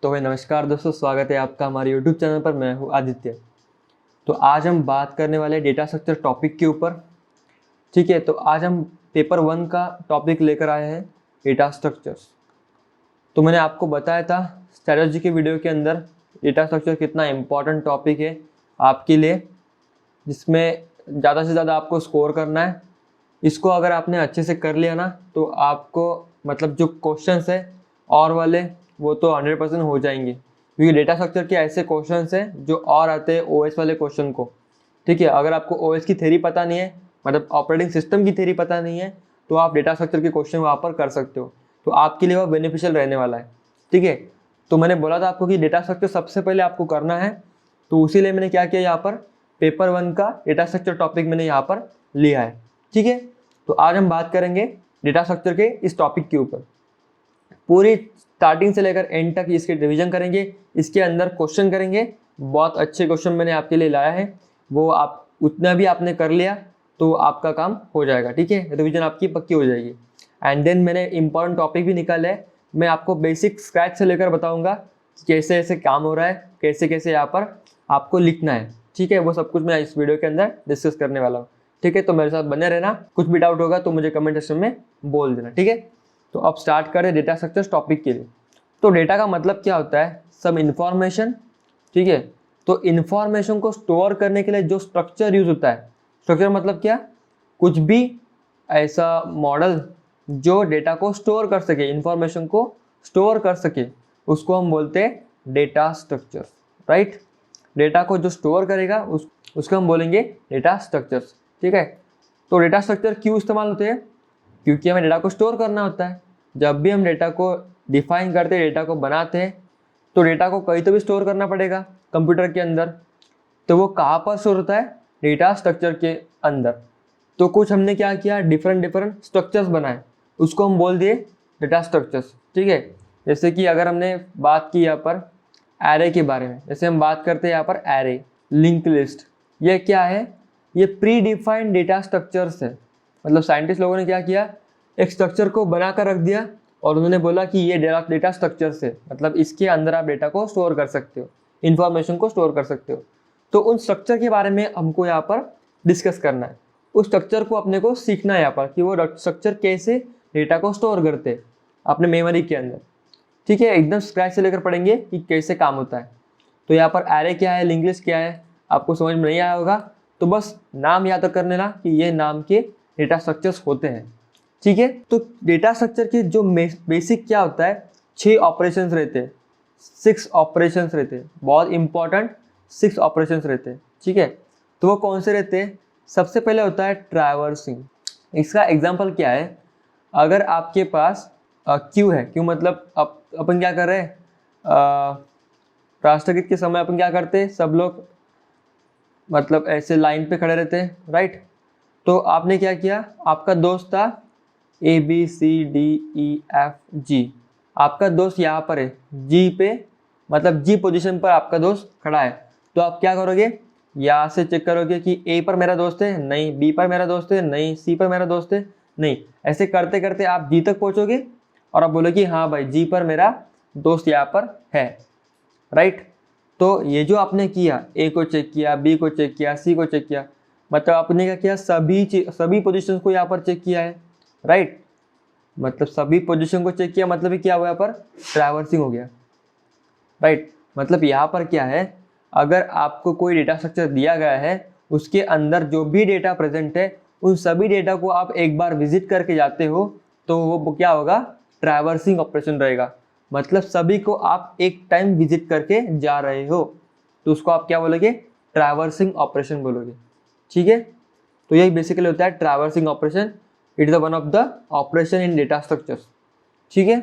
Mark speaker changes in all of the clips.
Speaker 1: तो भाई नमस्कार दोस्तों, स्वागत है आपका हमारे यूट्यूब चैनल पर। मैं हूँ आदित्य। तो आज हम बात करने वाले डेटा स्ट्रक्चर टॉपिक के ऊपर। ठीक है, तो आज हम पेपर 1 का टॉपिक लेकर आए हैं, डेटा स्ट्रक्चर्स। तो मैंने आपको बताया था स्ट्रेटजी के वीडियो के अंदर डेटा स्ट्रक्चर कितना इम्पॉर्टेंट टॉपिक है आपके लिए, जिसमें ज़्यादा से ज़्यादा आपको स्कोर करना है। इसको अगर आपने अच्छे से कर लिया ना, तो आपको मतलब जो क्वेश्चंस है और वाले वो तो 100% हो जाएंगे, क्योंकि डेटा स्ट्रक्चर के ऐसे क्वेश्चंस हैं जो और आते हैं ओएस वाले क्वेश्चन को। ठीक है, अगर आपको ओएस की थ्योरी पता नहीं है, मतलब ऑपरेटिंग सिस्टम की थ्योरी पता नहीं है, तो आप डेटा स्ट्रक्चर के क्वेश्चन वहाँ पर कर सकते हो। तो आपके लिए वो बेनिफिशियल रहने वाला है। ठीक है, तो मैंने बोला था आपको कि डेटा स्ट्रक्चर सबसे पहले आपको करना है, तो उसी लिए मैंने क्या किया, यहाँ पर पेपर 1 का डेटा स्ट्रक्चर टॉपिक मैंने यहाँ पर लिया है। ठीक है, तो आज हम बात करेंगे डेटा स्ट्रक्चर के इस टॉपिक के ऊपर। पूरी स्टार्टिंग से लेकर एंड तक इसके रिवीजन करेंगे, इसके अंदर क्वेश्चन करेंगे। बहुत अच्छे क्वेश्चन मैंने आपके लिए लाया है, वो आप उतना भी आपने कर लिया तो आपका काम हो जाएगा। ठीक है, रिवीजन आपकी पक्की हो जाएगी। एंड देन मैंने इंपॉर्टेंट टॉपिक भी निकाला है। मैं आपको बेसिक स्क्रैच से लेकर बताऊंगा कि कैसे ऐसे काम हो रहा है, कैसे कैसे यहाँ पर आपको लिखना है। ठीक है, वो सब कुछ मैं इस वीडियो के अंदर डिस्कस करने वाला हूँ। ठीक है, तो मेरे साथ बने रहना। कुछ भी डाउट होगा तो मुझे कमेंट सेक्शन में बोल देना। ठीक है, तो अब स्टार्ट करें डेटा स्ट्रक्चर्स टॉपिक के लिए। तो डेटा का मतलब क्या होता है, सब इन्फॉर्मेशन। ठीक है, तो इन्फॉर्मेशन को स्टोर करने के लिए जो स्ट्रक्चर यूज होता है, स्ट्रक्चर मतलब क्या, कुछ भी ऐसा मॉडल जो डेटा को स्टोर कर सके, इन्फॉर्मेशन को स्टोर कर सके, उसको हम बोलते हैं डेटा स्ट्रक्चर। राइट, डेटा को जो स्टोर करेगा उसको हम बोलेंगे डेटा स्ट्रक्चर्स। ठीक है, तो डेटा स्ट्रक्चर क्यों इस्तेमाल होते हैं, क्योंकि हमें डेटा को स्टोर करना होता है। जब भी हम डेटा को डिफाइन करते हैं, डेटा को बनाते हैं, तो डेटा को कहीं तो भी स्टोर करना पड़ेगा कंप्यूटर के अंदर। तो वो कहाँ पर स्टोर होता है, डेटा स्ट्रक्चर के अंदर। तो कुछ हमने क्या किया, डिफरेंट स्ट्रक्चर्स बनाए, उसको हम बोल दिए डेटा स्ट्रक्चर्स। ठीक है, जैसे कि अगर हमने बात की यहाँ पर एरे के बारे में, जैसे हम बात करते हैं यहाँ पर एरे, लिंक लिस्ट, ये क्या है, ये प्री डिफाइंड डेटा स्ट्रक्चर्स है। मतलब साइंटिस्ट लोगों ने क्या किया, एक स्ट्रक्चर को बना कर रख दिया और उन्होंने बोला कि ये डेटा स्ट्रक्चर्स है, मतलब इसके अंदर आप डेटा को स्टोर कर सकते हो, इन्फॉर्मेशन को स्टोर कर सकते हो। तो उन स्ट्रक्चर के बारे में हमको यहाँ पर डिस्कस करना है। उस स्ट्रक्चर को अपने को सीखना है यहाँ पर कि वो स्ट्रक्चर कैसे डेटा को स्टोर करते हैं अपने मेमोरी के अंदर। ठीक है, एकदम स्क्रैच से लेकर पढ़ेंगे कि कैसे काम होता है। तो यहाँ पर एरे क्या है, लिंक लिस्ट क्या है, आपको समझ में नहीं आया होगा तो बस नाम याद कर लेना कि ये नाम के डेटा स्ट्रक्चर्स होते हैं। ठीक है, तो डेटा स्ट्रक्चर के जो बेसिक क्या होता है, 6 ऑपरेशंस रहते हैं, 6 ऑपरेशंस रहते हैं, बहुत इंपॉर्टेंट 6 ऑपरेशंस रहते हैं। ठीक है, तो वो कौन से रहते हैं, सबसे पहले होता है ट्रैवर्सिंग। इसका एग्जाम्पल क्या है, अगर आपके पास क्यू है, क्यू मतलब अपन क्या कर रहे हैं, राष्ट्रगीत के समय अपन क्या करते हैं, सब लोग मतलब ऐसे लाइन पे खड़े रहते हैं। राइट, तो आपने क्या किया, आपका दोस्त था ABCDEFG, आपका दोस्त यहाँ पर है जी पे, मतलब जी पोजीशन पर आपका दोस्त खड़ा है। तो आप क्या करोगे, यहाँ से चेक करोगे कि ए पर मेरा दोस्त है, नहीं, बी पर मेरा दोस्त है, नहीं, सी पर मेरा दोस्त है, नहीं। ऐसे करते करते आप जी तक पहुँचोगे और आप बोलोगे हाँ भाई जी पर मेरा दोस्त यहाँ पर है। राइट, तो ये जो आपने किया, ए को चेक किया, बी को चेक किया, सी को चेक किया, मतलब आपने क्या किया, सभी पोजीशन को यहाँ पर चेक किया है। राइट, मतलब सभी पोजीशन को चेक किया, मतलब क्या हुआ, यहाँ पर ट्रैवर्सिंग हो गया। राइट, मतलब यहाँ पर क्या है, अगर आपको कोई डेटा स्ट्रक्चर दिया गया है, उसके अंदर जो भी डेटा प्रेजेंट है, उन सभी डेटा को आप एक बार विजिट करके जाते हो, तो वो क्या होगा, ट्रैवर्सिंग ऑपरेशन रहेगा। मतलब सभी को आप एक टाइम विजिट करके जा रहे हो, तो उसको आप क्या बोलोगे, ट्रैवर्सिंग ऑपरेशन बोलोगे। ठीक है, तो यही बेसिकली होता है traversing operation. It is the one of the operation in data structures. ठीक है,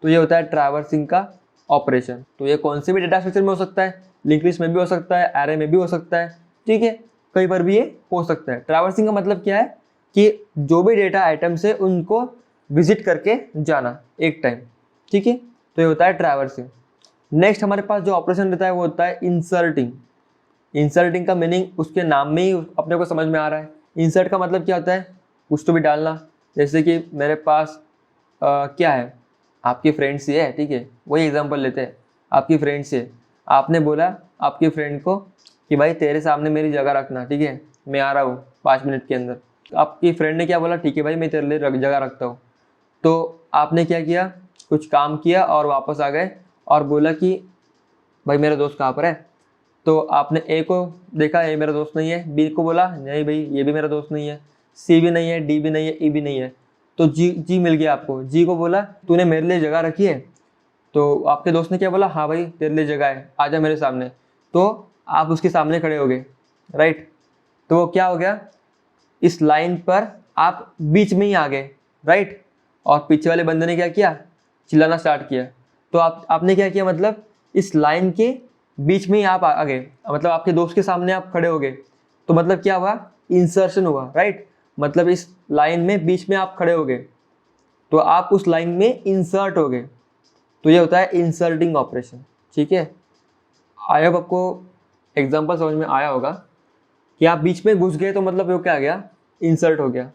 Speaker 1: तो ये होता है ट्रैवर्सिंग का ऑपरेशन। तो ये कौन से भी डेटा स्ट्रक्चर में हो सकता है, लिंक लिस्ट में भी हो सकता है, एरे में भी हो सकता है। ठीक है, कहीं पर भी ये हो सकता है। ट्रैवर्सिंग का मतलब क्या है कि जो भी डेटा आइटम्स है उनको विजिट करके जाना एक टाइम। ठीक है, तो ये होता है ट्रैवर्सिंग। नेक्स्ट हमारे पास जो ऑपरेशन रहता है वो होता है इंसर्टिंग। इंसर्टिंग का मीनिंग उसके नाम में ही अपने को समझ में आ रहा है। इंसर्ट का मतलब क्या होता है, कुछ तो भी डालना। जैसे कि मेरे पास क्या है, आपकी फ्रेंड्स ही है, ठीक है, वही एग्जांपल लेते हैं। आपकी फ्रेंड से, आपने बोला आपकी फ्रेंड को कि भाई तेरे सामने मेरी जगह रखना, ठीक है, मैं आ रहा हूँ 5 मिनट के अंदर। आपकी फ्रेंड ने क्या बोला, ठीक है भाई मैं तेरे लिए जगह रखता हूँ। तो आपने क्या किया, कुछ काम किया और वापस आ गए और बोला कि भाई मेरा दोस्त कहाँ पर है। तो आपने ए को देखा, ए मेरा दोस्त नहीं है, बी को बोला नहीं भाई ये भी मेरा दोस्त नहीं है, सी भी नहीं है, डी भी नहीं है, ई भी नहीं है। तो जी मिल गया आपको। जी को बोला तूने मेरे लिए जगह रखी है। तो आपके दोस्त ने क्या बोला, हाँ भाई तेरे लिए जगह है, आजा मेरे सामने। तो आप उसके सामने खड़े हो गए, राइट। तो वो क्या हो गया, इस लाइन पर आप बीच में ही आ गए, राइट। और पीछे वाले बंदे ने क्या किया, चिल्लाना स्टार्ट किया। तो आपने क्या किया, मतलब इस लाइन के बीच में ही आप आ गए, मतलब आपके दोस्त के सामने आप खड़े हो गए। तो मतलब क्या हुआ, इंसर्शन हुआ, राइट। मतलब इस लाइन में बीच में आप खड़े हो गए, तो आप उस लाइन में इंसर्ट हो गए। तो ये होता है इंसर्टिंग ऑपरेशन, ठीक है। आई होप आपको एग्जांपल समझ में आया होगा कि आप बीच में घुस गए तो मतलब वो क्या आ गया, इंसर्ट हो गया।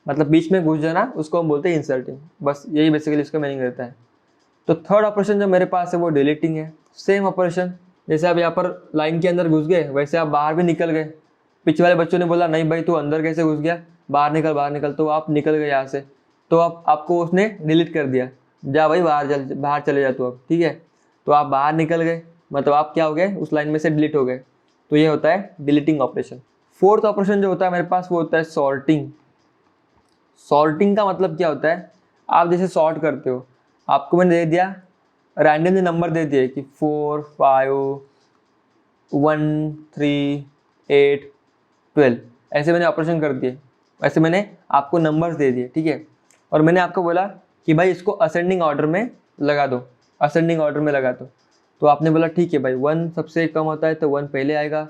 Speaker 1: मतलब बीच में घुस जाना उसको हम बोलते हैं इंसर्टिंग, बस यही बेसिकली इसका मीनिंग रहता है। तो थर्ड ऑपरेशन जो मेरे पास है वो डिलीटिंग है। सेम ऑपरेशन, जैसे आप यहाँ पर लाइन के अंदर घुस गए वैसे आप बाहर भी निकल गए। पीछे वाले बच्चों ने बोला नहीं भाई तू अंदर कैसे घुस गया, बाहर निकल बाहर निकल, तो आप निकल गए यहाँ से। तो आपको उसने डिलीट कर दिया, जा भाई बाहर चले जा तू अब, ठीक है। तो आप बाहर निकल गए, मतलब आप क्या हो गए, उस लाइन में से डिलीट हो गए। तो ये होता है डिलीटिंग ऑपरेशन। फोर्थ ऑपरेशन जो होता है मेरे पास वो होता है सॉर्टिंग। सॉर्टिंग का मतलब क्या होता है, आप जैसे सॉर्ट करते हो, आपको मैंने दे दिया रैंडमली नंबर दे दिए कि 4 5 1 3 8 12, ऐसे मैंने ऑपरेशन कर दिए, ऐसे मैंने आपको नंबर्स दे दिए, ठीक है। और मैंने आपको बोला कि भाई इसको असेंडिंग ऑर्डर में लगा दो, असेंडिंग ऑर्डर में लगा दो। तो आपने बोला ठीक है भाई, 1 सबसे कम होता है तो 1 पहले आएगा,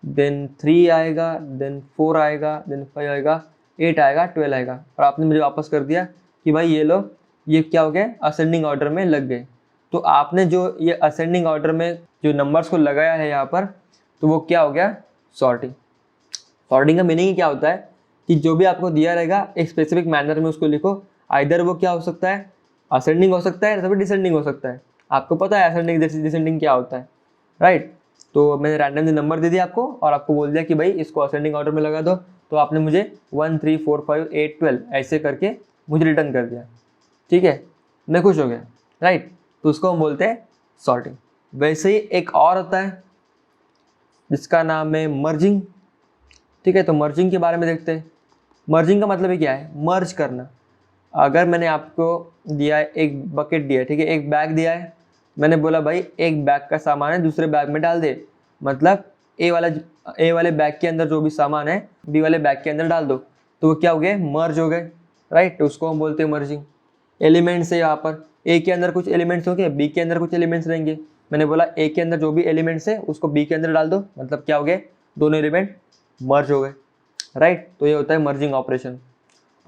Speaker 1: देन 3 आएगा, देन 4 आएगा, देन 5 आएगा, 8 आएगा, 12 आएगा। और आपने मुझे वापस कर दिया कि भाई ये लो, ये क्या हो गया, असेंडिंग ऑर्डर में लग गए। तो आपने जो ये असेंडिंग ऑर्डर में जो नंबर्स को लगाया है यहाँ पर, तो वो क्या हो गया, सॉर्टिंग। सॉर्टिंग का मीनिंग क्या होता है कि जो भी आपको दिया रहेगा एक स्पेसिफिक मैनर में उसको लिखो। आइदर वो क्या हो सकता है, असेंडिंग हो सकता है या फिर डिसेंडिंग हो सकता है। आपको पता है असेंडिंग डिसेंडिंग क्या होता है, राइट। तो मैंने रैंडमली नंबर दे दिया आपको और आपको बोल दिया कि भाई इसको असेंडिंग ऑर्डर में लगा दो। तो आपने मुझे 1 3 4 5 8 12 ऐसे करके मुझे रिटर्न कर दिया, ठीक है। मैं खुश हो गया, राइट। तो उसको हम बोलते हैं सॉर्टिंग। वैसे ही एक और होता है जिसका नाम है मर्जिंग, ठीक है। तो मर्जिंग के बारे में देखते हैं। मर्जिंग का मतलब ही क्या है, मर्ज करना। अगर मैंने आपको दिया है एक बकेट दिया है, ठीक है, एक बैग दिया है, मैंने बोला भाई एक बैग का सामान है दूसरे बैग में डाल दे, मतलब ए वाले बैग के अंदर जो भी सामान है बी वाले बैग के अंदर डाल दो। तो वो क्या हो गए, मर्ज हो गए, राइट। तो उसको हम बोलते हैं मर्जिंग। एलिमेंट्स है यहाँ पर, ए के अंदर कुछ एलिमेंट्स होंगे, बी के अंदर कुछ एलिमेंट्स रहेंगे। मैंने बोला ए के अंदर जो भी एलिमेंट्स है उसको बी के अंदर डाल दो, मतलब क्या हो गए, दोनों एलिमेंट मर्ज हो गए, राइट। तो ये होता है मर्जिंग ऑपरेशन।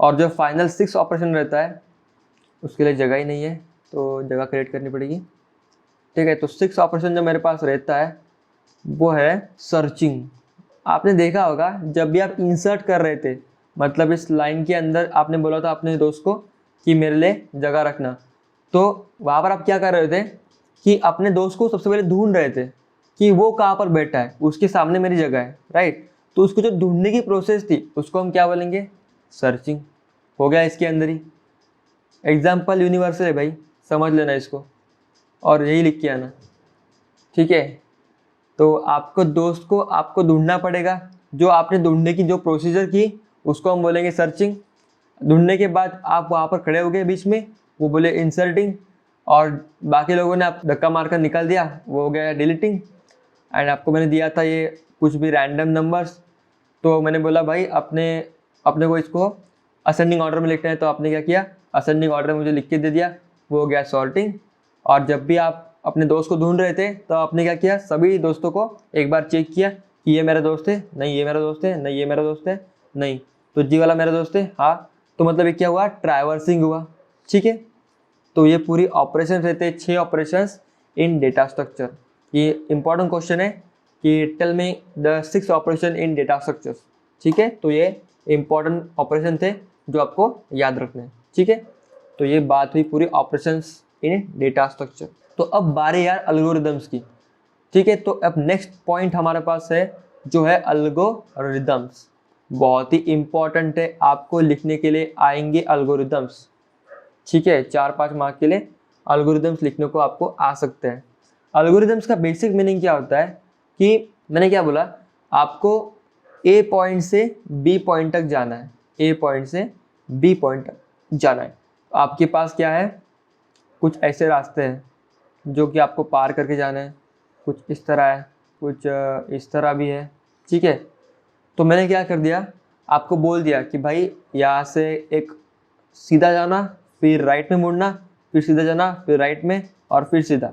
Speaker 1: और जो फाइनल 6 ऑपरेशन रहता है उसके लिए जगह ही नहीं है, तो जगह क्रिएट करनी पड़ेगी, ठीक है। तो 6 ऑपरेशन जो मेरे पास रहता है वो है सर्चिंग। आपने देखा होगा जब भी आप इंसर्ट कर रहे थे, मतलब इस लाइन के अंदर आपने बोला था अपने दोस्त को कि मेरे लिए जगह रखना, तो वहाँ पर आप क्या कर रहे थे कि अपने दोस्त को सबसे पहले ढूंढ रहे थे कि वो कहाँ पर बैठा है, उसके सामने मेरी जगह है, राइट। तो उसको जो ढूंढने की प्रोसेस थी उसको हम क्या बोलेंगे, सर्चिंग। हो गया इसके अंदर ही। एग्जाम्पल यूनिवर्सल है भाई, समझ लेना इसको और यही लिख के आना, ठीक है। तो आपको दोस्त को आपको ढूंढना पड़ेगा, जो आपने ढूंढने की जो प्रोसीजर की उसको हम बोलेंगे सर्चिंग। ढूंढने के बाद आप वहाँ पर खड़े हो गए बीच में, वो बोले इंसर्टिंग। और बाकी लोगों ने आप धक्का मारकर निकाल दिया, वो हो गया डिलीटिंग। एंड आपको मैंने दिया था ये कुछ भी रैंडम नंबर्स, तो मैंने बोला भाई अपने को इसको असेंडिंग ऑर्डर में लिखना है, तो आपने क्या किया, असेंडिंग ऑर्डर में मुझे लिख के दे दिया, वो हो गया सॉर्टिंग। और जब भी आप अपने दोस्त को ढूंढ रहे थे तो आपने क्या किया, सभी दोस्तों को एक बार चेक किया कि ये मेरा दोस्त है, नहीं ये मेरा दोस्त है, नहीं ये मेरा दोस्त है, नहीं तो जी वाला मेरा दोस्त है, हाँ। तो मतलब ये क्या हुआ, ट्रैवर्सिंग हुआ, ठीक है। तो ये पूरी ऑपरेशन रहते हैं 6 ऑपरेशंस इन डेटा स्ट्रक्चर। ये इंपॉर्टेंट क्वेश्चन है कि tell me the 6 operation in data structures, ठीक है। तो ये इंपॉर्टेंट ऑपरेशन थे जो आपको याद रखने हैं, ठीक है। तो ये बात हुई पूरी ऑपरेशंस इन डेटा स्ट्रक्चर। तो तो अब बारी यार एल्गोरिदम्स की। ठीक है, तो अब नेक्स्ट पॉइंट हमारे पास है जो है एल्गोरिदम्स। बहुत ही इंपॉर्टेंट है, आपको लिखने के लिए आएंगे एल्गोरिदम्स। ठीक है, 4-5 मार्क के लिए एल्गोरिदम्स लिखने को आपको आ सकते हैं। एल्गोरिदम्स का बेसिक मीनिंग क्या होता है कि मैंने क्या बोला, आपको ए पॉइंट से बी पॉइंट तक जाना है, ए पॉइंट से बी पॉइंट तक जाना है। आपके पास क्या है, कुछ ऐसे रास्ते हैं जो कि आपको पार करके जाना है, कुछ इस तरह है, कुछ इस तरह भी है। ठीक है, तो मैंने क्या कर दिया, आपको बोल दिया कि भाई यहाँ से एक सीधा जाना, फिर राइट में मुड़ना, फिर सीधा जाना, फिर राइट में और फिर सीधा।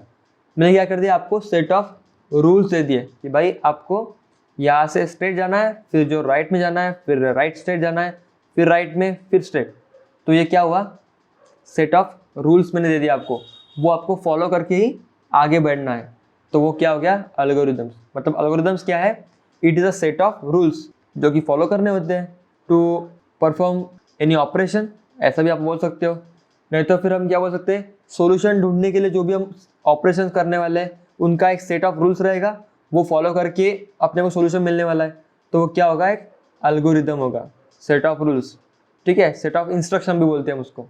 Speaker 1: मैंने क्या कर दिया, आपको सेट ऑफ रूल्स दे दिए कि भाई आपको यहाँ से स्ट्रेट जाना है, फिर जो राइट में जाना है, फिर राइट स्ट्रेट जाना है, फिर राइट में, फिर स्ट्रेट। तो ये क्या हुआ, सेट ऑफ रूल्स मैंने दे दिया आपको, वो आपको फॉलो करके ही आगे बढ़ना है। तो वो क्या हो गया, एल्गोरिदम्स। मतलब एल्गोरिदम्स क्या है, it is a set of rules जो कि फॉलो करने होते हैं टू परफॉर्म एनी ऑपरेशन, ऐसा भी आप बोल सकते हो। नहीं तो फिर हम क्या बोल सकते हैं, सॉल्यूशन ढूंढने के लिए जो भी हम ऑपरेशन करने वाले हैं उनका एक सेट ऑफ रूल्स रहेगा, वो फॉलो करके अपने को सॉल्यूशन मिलने वाला है। तो वो क्या होगा, एक एल्गोरिदम होगा, सेट ऑफ रूल्स। ठीक है, सेट ऑफ इंस्ट्रक्शन भी बोलते हैं हम उसको।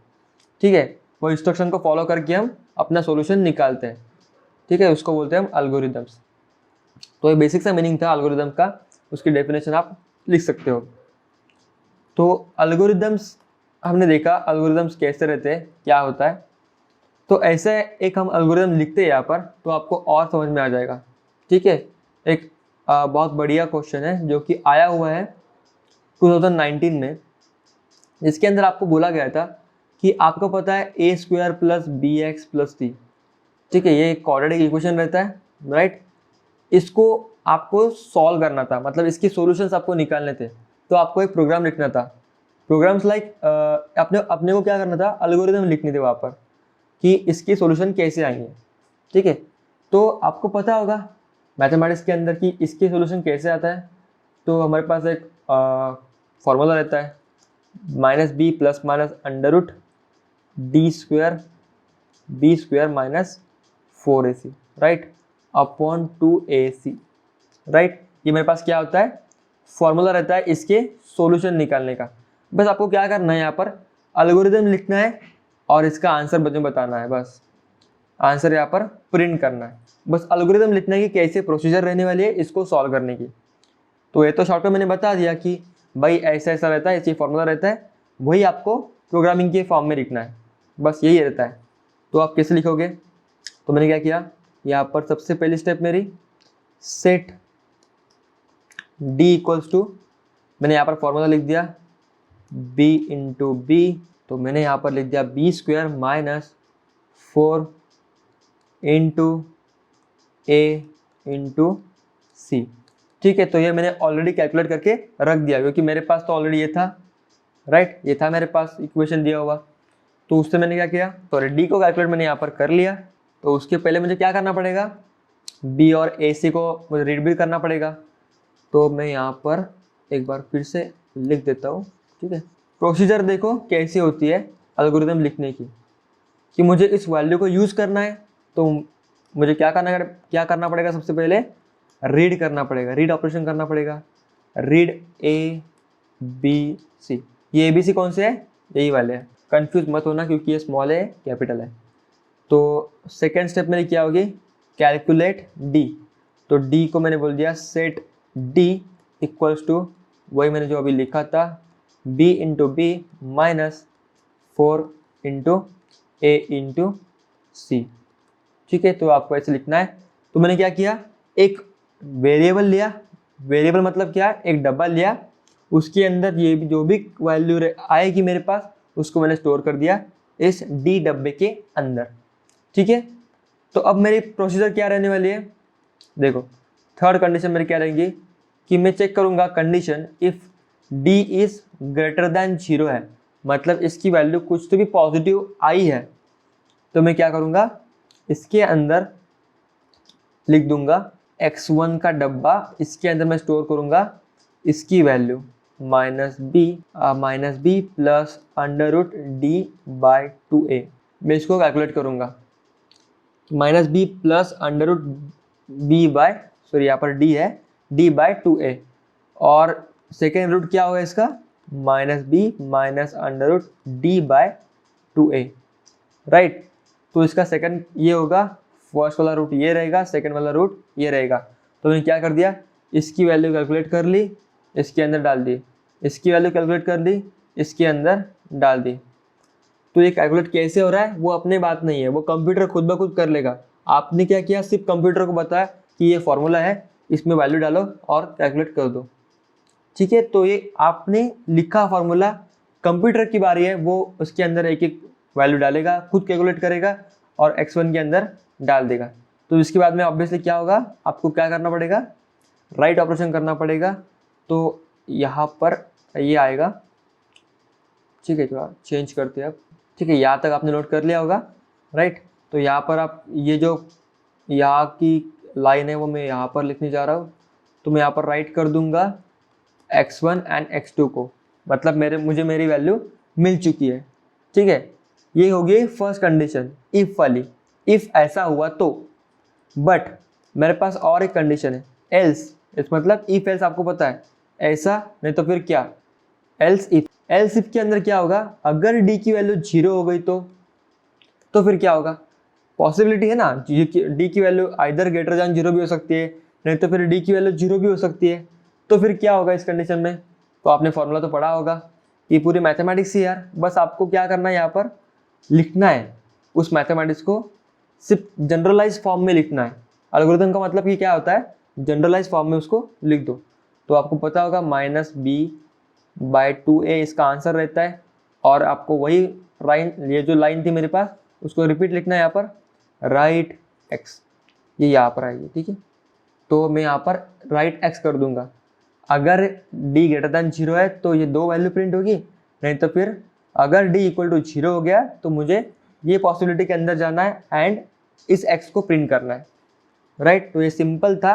Speaker 1: ठीक है, वो इंस्ट्रक्शन को फॉलो करके हम अपना सॉल्यूशन निकालते हैं। ठीक है, उसको बोलते हैं हम एल्गोरिदम्स। तो ये बेसिक सा मीनिंग था एल्गोरिदम का, उसकी डेफिनेशन आप लिख सकते हो। तो एल्गोरिदम्स हमने देखा, एल्गोरिदम्स कैसे रहते हैं, क्या होता है। तो ऐसे एक हम एल्गोरिदम लिखते हैं यहाँ पर, तो आपको और समझ में आ जाएगा। ठीक है, एक बहुत बढ़िया क्वेश्चन है जो कि आया हुआ है 2019 में, जिसके अंदर आपको बोला गया था कि आपको पता है A square plus B X plus C. ठीक है, ये एक क्वाड्रेटिक इक्वेशन रहता है, राइट। इसको आपको सॉल्व करना था, मतलब इसके सॉल्यूशंस आपको निकालने थे। तो आपको एक प्रोग्राम लिखना था, प्रोग्राम्स लाइक अपने को क्या करना था, एल्गोरिदम लिखनी थी वहाँ पर कि इसके सॉल्यूशन कैसे आएंगे। ठीक है, तो आपको पता होगा मैथमेटिक्स के अंदर कि इसके सॉल्यूशन कैसे आता है। तो हमारे पास एक फॉर्मूला रहता है, minus b plus minus under root d square b square minus 4ac, right, upon 2ac, right. ये मेरे पास क्या होता है, फॉर्मूला रहता है इसके सॉल्यूशन निकालने का। बस आपको क्या करना है, यहाँ पर एल्गोरिदम लिखना है और इसका आंसर मुझे बताना है। बस आंसर यहाँ पर प्रिंट करना है, बस एल्गोरिदम लिखना है कि कैसे प्रोसीजर रहने वाली है इसको सॉल्व करने की। तो ये तो शॉर्ट में मैंने बता दिया कि भाई ऐसा ऐसा रहता है, ऐसी फॉर्मूला रहता है, वही आपको प्रोग्रामिंग के फॉर्म में लिखना है, बस यही रहता है। तो आप कैसे लिखोगे, तो मैंने क्या किया, यहाँ पर सबसे पहली स्टेप मेरी सेट डी इक्वल्स टू, मैंने यहाँ पर फॉर्मूला लिख दिया b इंटू बी, तो मैंने यहाँ पर लिख दिया B square minus 4 into A into C. ठीक है, तो ये मैंने ऑलरेडी कैलकुलेट करके रख दिया क्योंकि मेरे पास तो ऑलरेडी ये था, राइट, ये था मेरे पास इक्वेशन दिया हुआ। तो उससे मैंने क्या किया, तो डी को कैलकुलेट मैंने यहाँ पर कर लिया। तो उसके पहले मुझे क्या करना पड़ेगा, बी और ए सी को मुझे रीड भी करना पड़ेगा। तो मैं यहाँ पर एक बार फिर से लिख देता हूँ। ठीक है, प्रोसीजर देखो कैसी होती है एल्गोरिदम लिखने की, कि मुझे इस वैल्यू को यूज़ करना है तो मुझे क्या करना पड़ेगा, सबसे पहले रीड करना पड़ेगा, रीड ऑपरेशन करना पड़ेगा, रीड ए बी सी। ये ए बी सी कौन से है, यही वाले हैं, कंफ्यूज मत होना क्योंकि ये स्मॉल है कैपिटल है। तो सेकेंड स्टेप मेरी क्या होगी, कैलकुलेट डी। तो डी को मैंने बोल दिया सेट डी इक्वल्स टू वही मैंने जो अभी लिखा था, B into B minus 4 into A into C. ठीक है, तो आपको ऐसे लिखना है। तो मैंने क्या किया, एक वेरिएबल लिया, वेरिएबल मतलब क्या, एक डब्बा लिया, उसके अंदर ये भी जो भी वैल्यू आएगी मेरे पास उसको मैंने स्टोर कर दिया इस डी डब्बे के अंदर। ठीक है, तो अब मेरी प्रोसीजर क्या रहने वाली है, देखो थर्ड कंडीशन मेरी क्या रहेंगी कि मैं चेक करूंगा condition if D is greater than 0 है, मतलब इसकी वैल्यू कुछ तो भी पॉजिटिव आई है, तो मैं क्या करूंगा, इसके अंदर लिख दूंगा x1 का डब्बा, इसके अंदर मैं स्टोर करूंगा इसकी value minus b plus under root d by 2a। मैं इसको कैलकुलेट करूंगा minus b plus under root b by, sorry यहाँ पर डी है, डी बाय 2a, और सेकेंड रूट क्या होगा इसका, minus b minus under root d by 2a, right. तो इसका सेकंड ये होगा, फर्स्ट वाला रूट ये रहेगा, सेकंड वाला रूट ये रहेगा। तो मैंने क्या कर दिया, इसकी वैल्यू कैलकुलेट कर ली, इसके अंदर डाल दी, इसकी वैल्यू कैलकुलेट कर ली, इसके अंदर डाल दी। तो ये कैलकुलेट कैसे हो रहा है वो अपने बात नहीं है, वो कंप्यूटर खुद ब खुद कर लेगा। आपने क्या किया, सिर्फ कंप्यूटर को बताया कि ये फॉर्मूला है, इसमें वैल्यू डालो और कैलकुलेट कर दो, ठीक है। तो ये आपने लिखा फॉर्मूला, कंप्यूटर की बारी है, वो उसके अंदर एक एक वैल्यू डालेगा, खुद कैलकुलेट करेगा और x1 के अंदर डाल देगा। तो इसके बाद में ऑब्वियसली क्या होगा, आपको क्या करना पड़ेगा, राइट ऑपरेशन करना पड़ेगा। तो यहाँ पर ये आएगा, ठीक है, थोड़ा चेंज करते हैं अब, ठीक है। यहाँ तक आपने नोट कर लिया होगा, राइट। तो यहाँ पर आप ये जो यहाँ की लाइन है वो मैं यहाँ पर लिखने जा रहा हूँ। तो मैं यहाँ पर राइट कर दूंगा x1 एंड x2 को, मतलब मुझे मेरी वैल्यू मिल चुकी है, ठीक है। ये होगी फर्स्ट कंडीशन, इफ वाली, इफ ऐसा हुआ तो। बट मेरे पास और एक कंडीशन है, एल्स, इस मतलब इफ एल्स आपको पता है, ऐसा नहीं तो फिर क्या, एल्स इफ। एल्स इफ के अंदर क्या होगा, अगर डी की वैल्यू 0 हो गई तो फिर क्या होगा, पॉसिबिलिटी है ना, डी की वैल्यू आइदर ग्रेटर देन 0 भी हो सकती है, नहीं तो फिर डी की वैल्यू 0 भी हो सकती है। तो फिर क्या होगा इस कंडीशन में, तो आपने फॉर्मूला तो पढ़ा होगा, ये पूरी मैथमेटिक्स ही यार, बस आपको क्या करना है, यहाँ पर लिखना है उस मैथमेटिक्स को, सिर्फ जनरलाइज फॉर्म में लिखना है। एल्गोरिथम का मतलब कि क्या होता है, जनरलाइज फॉर्म में उसको लिख दो। तो आपको पता होगा माइनस बी बाय 2a इसका आंसर रहता है, और आपको वही ये जो लाइन थी मेरे पास उसको रिपीट लिखना है यहाँ पर, राइट एक्स, ये यहाँ पर आएगी, ठीक है। तो मैं यहाँ पर राइट एक्स कर दूंगा, अगर d ग्रेटर देन 0 है तो ये दो वैल्यू प्रिंट होगी, नहीं तो फिर अगर d इक्वल टू 0 हो गया तो मुझे ये पॉसिबिलिटी के अंदर जाना है एंड इस x को प्रिंट करना है, राइट। तो ये सिंपल था,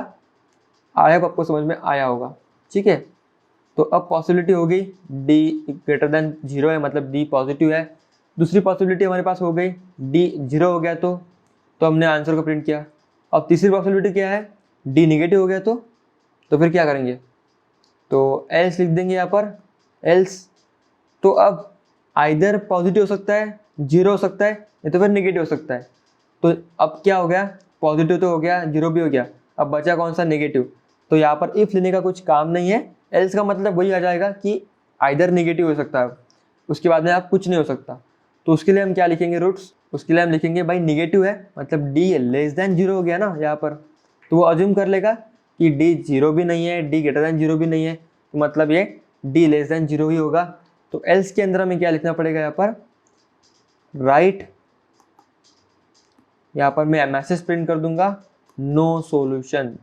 Speaker 1: आई होप आपको समझ में आया होगा, ठीक है। तो अब पॉसिबिलिटी होगी d ग्रेटर देन 0 है, मतलब d पॉजिटिव है। दूसरी पॉसिबिलिटी हमारे पास हो गई d 0 हो गया तो हमने आंसर को प्रिंट किया। अब तीसरी पॉसिबिलिटी क्या है, d निगेटिव हो गया तो फिर क्या करेंगे, तो एल्स लिख देंगे यहाँ पर, एल्स। तो अब आइदर पॉजिटिव हो सकता है, 0 हो सकता है, नहीं तो फिर नेगेटिव हो सकता है। तो अब क्या हो गया, पॉजिटिव तो हो गया, 0 भी हो गया, अब बचा कौन सा, नेगेटिव। तो यहाँ पर इफ लेने का कुछ काम नहीं है, एल्स का मतलब वही आ जाएगा कि आइदर नेगेटिव हो सकता है, उसके बाद में आप कुछ नहीं हो सकता। तो उसके लिए हम क्या लिखेंगे, रूट्स, उसके लिए हम लिखेंगे भाई निगेटिव है, मतलब d लेस देन 0 हो गया ना यहाँ पर, तो वो अज्यूम कर लेगा कि d 0 भी नहीं है, d ग्रेटर देन 0 भी नहीं है, तो मतलब ये d लेस देन 0 ही होगा। तो एल्स के अंदर हमें क्या लिखना पड़ेगा, यहाँ पर राइट, यहाँ पर मैं मैसेज प्रिंट कर दूंगा, नो सॉल्यूशन,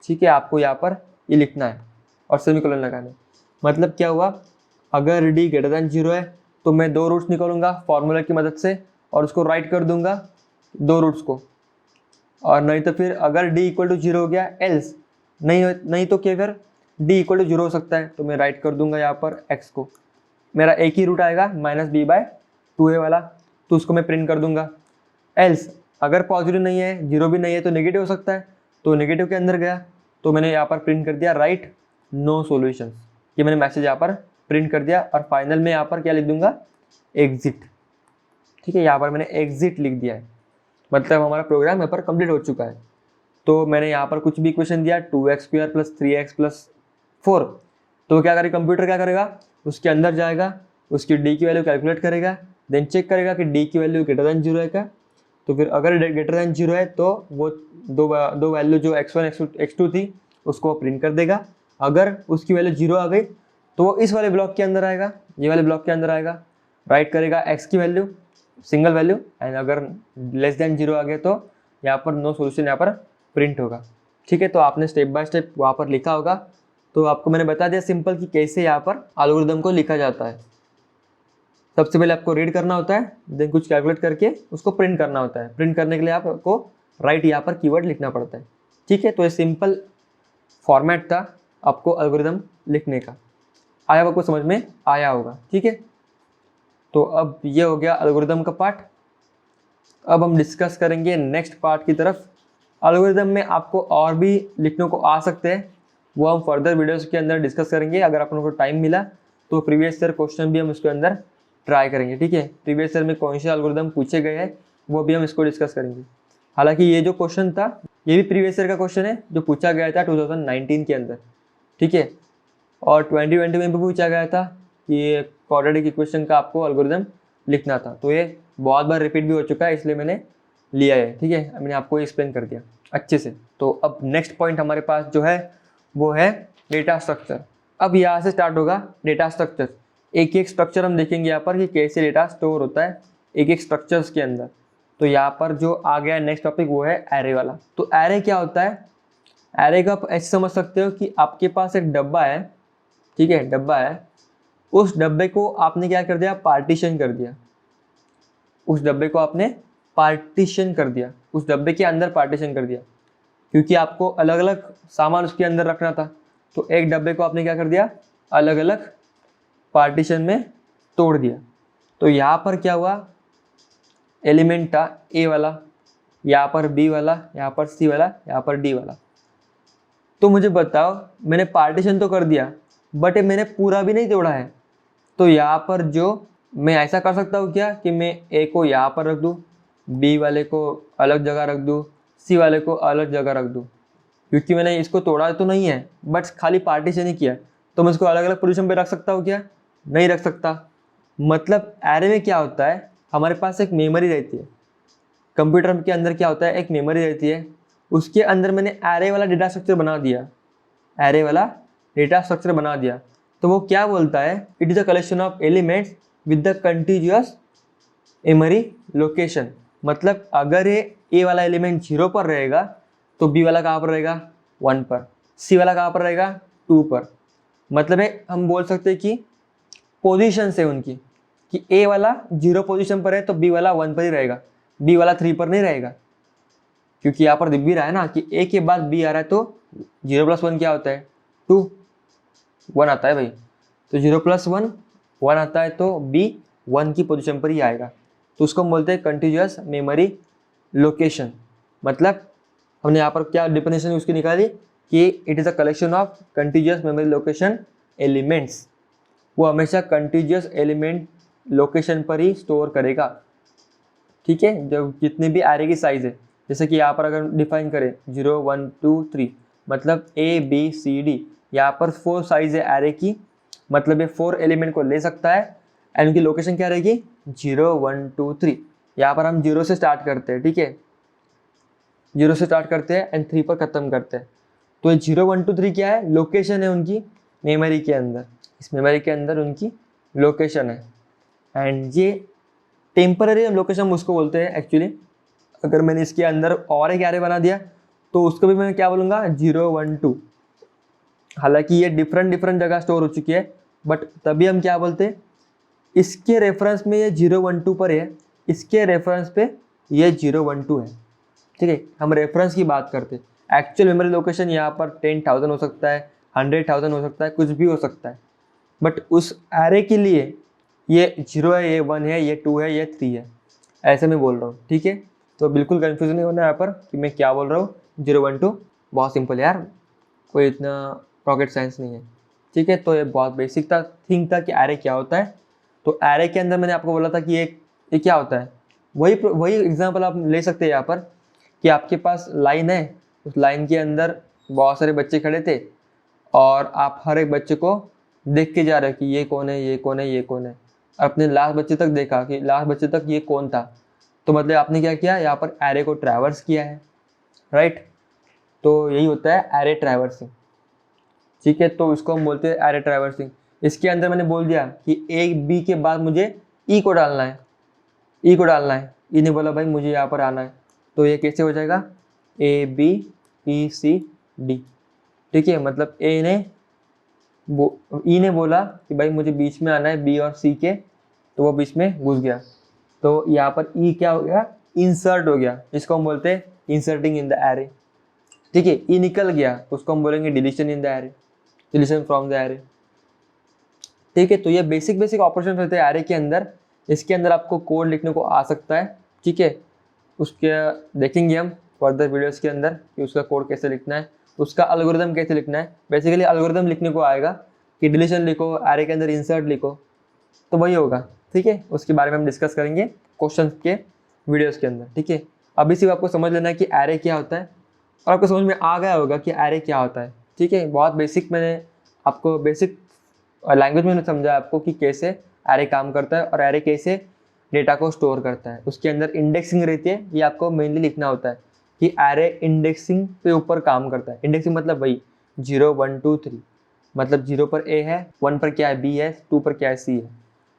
Speaker 1: ठीक है। आपको यहाँ पर ये लिखना है और सेमीकोलन लगाना है। मतलब क्या हुआ, अगर d ग्रेटर देन 0 है तो मैं दो रूट्स निकालूंगा फॉर्मूला की मदद से और उसको राइट कर दूंगा दो रूट्स को, और नहीं तो फिर अगर d इक्वल टू 0 हो गया, एल्स नहीं तो क्या, फिर d इक्वल टू 0 हो सकता है, तो मैं राइट कर दूंगा यहाँ पर x को। मेरा एक ही रूट आएगा माइनस बी बाय 2a वाला, तो उसको मैं प्रिंट कर दूंगा। एल्स अगर पॉजिटिव नहीं है, 0 भी नहीं है, तो नेगेटिव हो सकता है, तो नेगेटिव के अंदर गया, तो मैंने यहाँ पर प्रिंट कर दिया राइट नो सॉल्यूशंस, ये मैंने मैसेज यहाँ पर प्रिंट कर दिया। और फाइनल में यहाँ पर क्या लिख दूंगा, एग्जिट, ठीक है। यहाँ पर मैंने एग्जिट लिख दिया है, मतलब हमारा प्रोग्राम यहाँ पर कंप्लीट हो चुका है। तो मैंने यहाँ पर कुछ भी इक्वेशन दिया, 2x² + 3x + 4, तो क्या करेगा कंप्यूटर, क्या करेगा, उसके अंदर जाएगा, उसकी d की वैल्यू कैलकुलेट करेगा, देन चेक करेगा कि d की वैल्यू ग्रेटर देन 0 है क्या। तो फिर अगर ग्रेटर देन 0 है तो वो दो वैल्यू जो x1 x2 थी उसको प्रिंट कर देगा। अगर उसकी वैल्यू 0 आ गई तो वो इस वाले ब्लॉक के अंदर आएगा, ये वाले ब्लॉक के अंदर आएगा, राइट करेगा x की वैल्यू, सिंगल वैल्यू, एंड अगर लेस देन 0 आ गया तो यहाँ पर नो सॉल्यूशन यहाँ पर प्रिंट होगा, ठीक है। तो आपने स्टेप बाय स्टेप वहाँ पर लिखा होगा, तो आपको मैंने बता दिया सिंपल कि कैसे यहाँ पर एल्गोरिथम को लिखा जाता है। सबसे पहले आपको रीड करना होता है, देन कुछ कैलकुलेट करके उसको प्रिंट करना होता है। प्रिंट करने के लिए आपको राइट यहाँ पर कीवर्ड लिखना पड़ता है, ठीक है। तो ये सिंपल फॉर्मेट था आपको एल्गोरिथम लिखने का, आया आपको समझ में आया होगा, ठीक है। तो अब ये हो गया एल्गोरिथम का पार्ट। अब हम डिस्कस करेंगे नेक्स्ट पार्ट की तरफ। एल्गोरिदम में आपको और भी लिखने को आ सकते हैं, वो हम फर्दर वीडियोस के अंदर डिस्कस करेंगे। अगर आप लोगों को टाइम मिला तो प्रीवियस ईयर क्वेश्चन भी हम उसके अंदर ट्राई करेंगे, ठीक है। प्रीवियस ईयर में कौन से एल्गोरिदम पूछे गए हैं वो भी हम इसको डिस्कस करेंगे। हालांकि ये जो क्वेश्चन था ये भी प्रीवियस ईयर का क्वेश्चन है जो पूछा गया था 2019 के अंदर, ठीक है। और 2020 में भी पूछा गया था कि ये क्वाड्रेटिक इक्वेशन का आपको एल्गोरिदम लिखना था। तो ये बहुत बार रिपीट भी हो चुका है, इसलिए मैंने लिया है, ठीक है। मैंने आपको एक्सप्लेन कर दिया अच्छे से। तो अब नेक्स्ट पॉइंट हमारे पास जो है वो है डेटा स्ट्रक्चर। अब यहाँ से स्टार्ट होगा डेटा स्ट्रक्चर। एक एक स्ट्रक्चर हम देखेंगे यहाँ पर कि कैसे डेटा स्टोर होता है एक एक स्ट्रक्चर्स के अंदर। तो यहाँ पर जो आ गया नेक्स्ट टॉपिक वो है एरे वाला। तो एरे क्या होता है? एरे का आप ऐसे समझ सकते हो कि आपके पास एक डब्बा है, ठीक है, डब्बा है। उस डब्बे को आपने क्या कर दिया? पार्टीशन कर दिया। उस डब्बे को आपने पार्टीशन कर दिया, उस डब्बे के अंदर पार्टीशन कर दिया, क्योंकि आपको अलग अलग सामान उसके अंदर रखना था। तो एक डब्बे को आपने क्या कर दिया? अलग अलग पार्टीशन में तोड़ दिया। तो यहाँ पर क्या हुआ? एलिमेंट था ए वाला, यहाँ पर बी वाला, यहाँ पर सी वाला, यहाँ पर डी वाला। तो मुझे बताओ, मैंने पार्टीशन तो कर दिया बट मैंने पूरा भी नहीं तोड़ा है। तो यहाँ पर जो मैं ऐसा कर सकता हूँ क्या कि मैं ए को यहाँ पर रख दूँ, बी वाले को अलग जगह रख दूँ, सी वाले को अलग जगह रख दूँ, क्योंकि मैंने इसको तोड़ा तो नहीं है बट खाली पार्टीशन ही किया। तो मैं इसको अलग अलग पोजीशन पे रख सकता हूँ क्या? नहीं रख सकता। मतलब एरे में क्या होता है, हमारे पास एक मेमोरी रहती है। कंप्यूटर के अंदर क्या होता है? एक मेमोरी रहती है, उसके अंदर मैंने एरे वाला डेटा स्ट्रक्चर बना दिया, एरे वाला डेटा स्ट्रक्चर बना दिया। तो वो क्या बोलता है? It is a collection of elements with the continuous memory location. मतलब अगर ये ए वाला एलिमेंट 0 पर रहेगा तो बी वाला कहाँ पर रहेगा? 1 पर, सी वाला कहाँ पर रहेगा? 2 पर। मतलब है हम बोल सकते हैं कि पोजीशन है उनकी, कि ए वाला 0 पोजीशन पर है तो बी वाला 1 पर ही रहेगा, बी वाला 3 पर नहीं रहेगा। क्योंकि यहाँ पर दिख भी रहा है ना कि ए के बाद बी आ रहा है, तो 0 + 1 क्या होता है? 2, 1 आता है भाई। तो 0 + 1 1 आता है, तो बी 1 की पोजीशन पर ही आएगा। तो उसको हम बोलते हैं कंटिन्यूअस मेमोरी लोकेशन। मतलब हमने यहाँ पर क्या डिफिनेशन उसकी निकाली कि it is a collection of continuous memory location elements. वो हमेशा कंटिन्यूअस एलिमेंट लोकेशन पर ही स्टोर करेगा, ठीक है। जब जितने भी एरे की साइज है, जैसे कि यहाँ पर अगर डिफाइन करें 0 1 2 3, मतलब ए बी सी डी, यहाँ पर 4 साइज है एरे की, मतलब ये 4 एलिमेंट को ले सकता है। एंड उनकी लोकेशन क्या रहेगी? 0 1 2 3। यहाँ पर हम 0 से स्टार्ट करते हैं, ठीक है, 0 से स्टार्ट करते हैं एंड 3 पर ख़त्म करते हैं। तो ये 0 1 2 3 क्या है? लोकेशन है उनकी मेमोरी के अंदर। इस मेमोरी के अंदर उनकी लोकेशन है। एंड ये टेम्पररी लोकेशन हम उसको बोलते हैं एक्चुअली। अगर मैंने इसके अंदर और एक एरे बना दिया तो उसको भी मैं क्या बोलूँगा? 0 1 2। हालांकि ये डिफरेंट जगह स्टोर हो चुकी है, बट तभी हम क्या बोलते हैं? इसके रेफरेंस में ये 0 1 2 पर है, इसके रेफरेंस पे ये 0 1 2 है, ठीक है। हम रेफरेंस की बात करते हैं। एक्चुअल मेमोरी लोकेशन यहाँ पर 10,000 हो सकता है, 100,000 हो सकता है, कुछ भी हो सकता है। बट उस एरे के लिए ये 0 है, ये 1 है, ये 2 है, ये 3 है, ऐसे मैं बोल रहा हूँ, ठीक है। तो बिल्कुल कन्फ्यूजन नहीं होना यहाँ पर कि मैं क्या बोल रहा हूँ। 0 1 2 बहुत सिंपल यार, कोई इतना रॉकेट साइंस नहीं है, ठीक है। तो ये बहुत बेसिक था, थिंक था कि एरे क्या होता है। तो एरे के अंदर मैंने आपको बोला था कि ये क्या होता है। वही एग्जाम्पल आप ले सकते हैं यहाँ पर कि आपके पास लाइन है, उस लाइन के अंदर बहुत सारे बच्चे खड़े थे और आप हर एक बच्चे को देख के जा रहे हैं कि ये कौन है, ये कौन है, ये कौन है। अपने लास्ट बच्चे तक देखा कि लास्ट बच्चे तक ये कौन था। तो मतलब आपने क्या किया? यहाँ पर एरे को ट्रैवर्स किया है, राइट। तो यही होता है एरे ट्रैवर्सिंग, ठीक है। तो इसको हम बोलते हैं एरे ट्रैवर्सिंग। इसके अंदर मैंने बोल दिया कि ए बी के बाद मुझे ई को डालना है, ई को डालना है। ई ने बोला भाई मुझे यहाँ पर आना है, तो ये कैसे हो जाएगा? A B E C D, ठीक है। मतलब ई ने बोला कि भाई मुझे बीच में आना है बी और सी के, तो वो बीच में घुस गया। तो यहाँ पर ई क्या हो गया? इंसर्ट हो गया, जिसको हम बोलते हैं इंसर्टिंग इन द एरे, ठीक है। ई निकल गया, उसको हम बोलेंगे deletion in the array, deletion from the array, ठीक है। तो ये बेसिक ऑपरेशन होते हैं एरे के अंदर। इसके अंदर आपको कोड लिखने को आ सकता है, ठीक है। उसके देखेंगे हम फर्दर वीडियोस के अंदर कि उसका कोड कैसे लिखना है, उसका एल्गोरिदम कैसे लिखना है। बेसिकली एल्गोरिदम लिखने को आएगा कि डिलीशन लिखो, एरे के अंदर इंसर्ट लिखो, तो वही होगा। ठीक है, उसके बारे में हम डिस्कस करेंगे क्वेश्चन के वीडियोस के अंदर। ठीक है, अभी सिर्फ आपको समझ लेना है कि एरे क्या होता है, और आपको समझ में आ गया होगा कि एरे क्या होता है। ठीक है, बहुत बेसिक मैंने आपको बेसिक लैंग्वेज में समझा आपको कि कैसे एरे काम करता है और एरे कैसे डेटा को स्टोर करता है। उसके अंदर इंडेक्सिंग रहती है, ये आपको मेनली लिखना होता है कि एरे इंडेक्सिंग पे ऊपर काम करता है। इंडेक्सिंग मतलब वही 0 1 2 3, मतलब 0 पर ए है, 1 पर क्या है बी है, 2 पर क्या है सी है।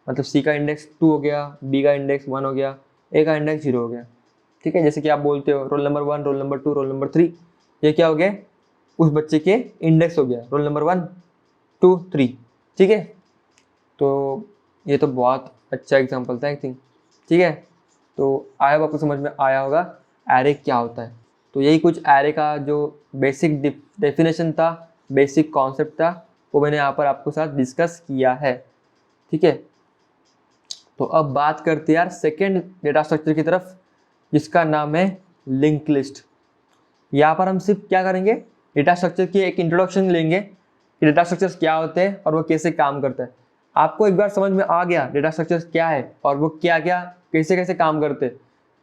Speaker 1: मतलब सी का इंडेक्स 2 हो गया, बी का इंडेक्स 1 हो गया, ए का इंडेक्स 0 हो गया। ठीक है, जैसे कि आप बोलते हो roll number 1, roll number 2, roll number 3, ये क्या हो गया, उस बच्चे के इंडेक्स हो गया, रोल नंबर 1 2 3। ठीक है, तो ये तो बहुत अच्छा एग्जाम्पल था आई थिंक। ठीक है, तो आई होप आपको समझ में आया होगा एरे क्या होता है। तो यही कुछ एरे का जो बेसिक डेफिनेशन था, बेसिक कॉन्सेप्ट था, वो मैंने यहाँ पर आपको साथ डिस्कस किया है। ठीक है, तो अब बात करते हैं यार सेकेंड डेटा स्ट्रक्चर की तरफ, जिसका नाम है लिंक लिस्ट। यहाँ पर हम सिर्फ क्या करेंगे, डेटा स्ट्रक्चर की एक इंट्रोडक्शन लेंगे कि डेटा स्ट्रक्चर्स क्या होते हैं और वो कैसे काम करता है। आपको एक बार समझ में आ गया डेटा स्ट्रक्चर्स क्या है और वो क्या क्या कैसे कैसे काम करते हैं,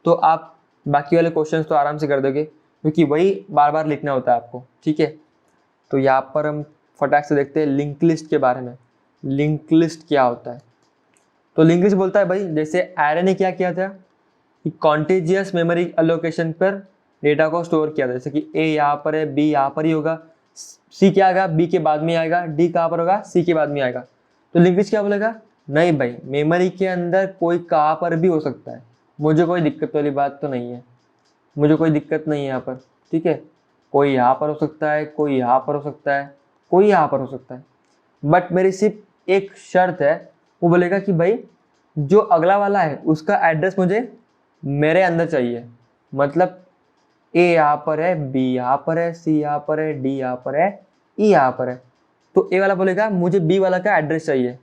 Speaker 1: तो आप बाकी वाले क्वेश्चंस तो आराम से कर दोगे, क्योंकि वही बार बार लिखना होता है आपको। ठीक है, तो यहाँ पर हम फटाक से देखते हैं लिंक लिस्ट के बारे में। लिंक लिस्ट क्या होता है, तो लिंक लिस्ट बोलता है भाई जैसे एरे ने क्या किया था कि कॉन्टेजियस मेमोरी एलोकेशन पर डेटा को स्टोर किया था। जैसे कि ए यहाँ पर है, बी यहाँ पर ही होगा, सी क्या आएगा बी के बाद में आएगा, डी कहाँ पर होगा सी के बाद में आएगा। तो लिंक लिस्ट क्या बोलेगा, नहीं भाई मेमोरी के अंदर कोई कहाँ पर भी हो सकता है, मुझे कोई दिक्कत वाली बात तो नहीं है, मुझे कोई दिक्कत नहीं है यहाँ पर। ठीक है, कोई यहाँ पर हो सकता है, कोई यहाँ पर हो सकता है, कोई यहाँ पर हो सकता है, बट मेरी सिर्फ एक शर्त है, वो बोलेगा कि भाई जो अगला वाला है उसका एड्रेस मुझे मेरे अंदर चाहिए। मतलब ए यहाँ पर है, बी यहाँ पर है, सी यहाँ पर है, डी यहाँ पर है, ई यहाँ पर है। तो ए वाला बोलेगा मुझे बी वाला का एड्रेस चाहिए।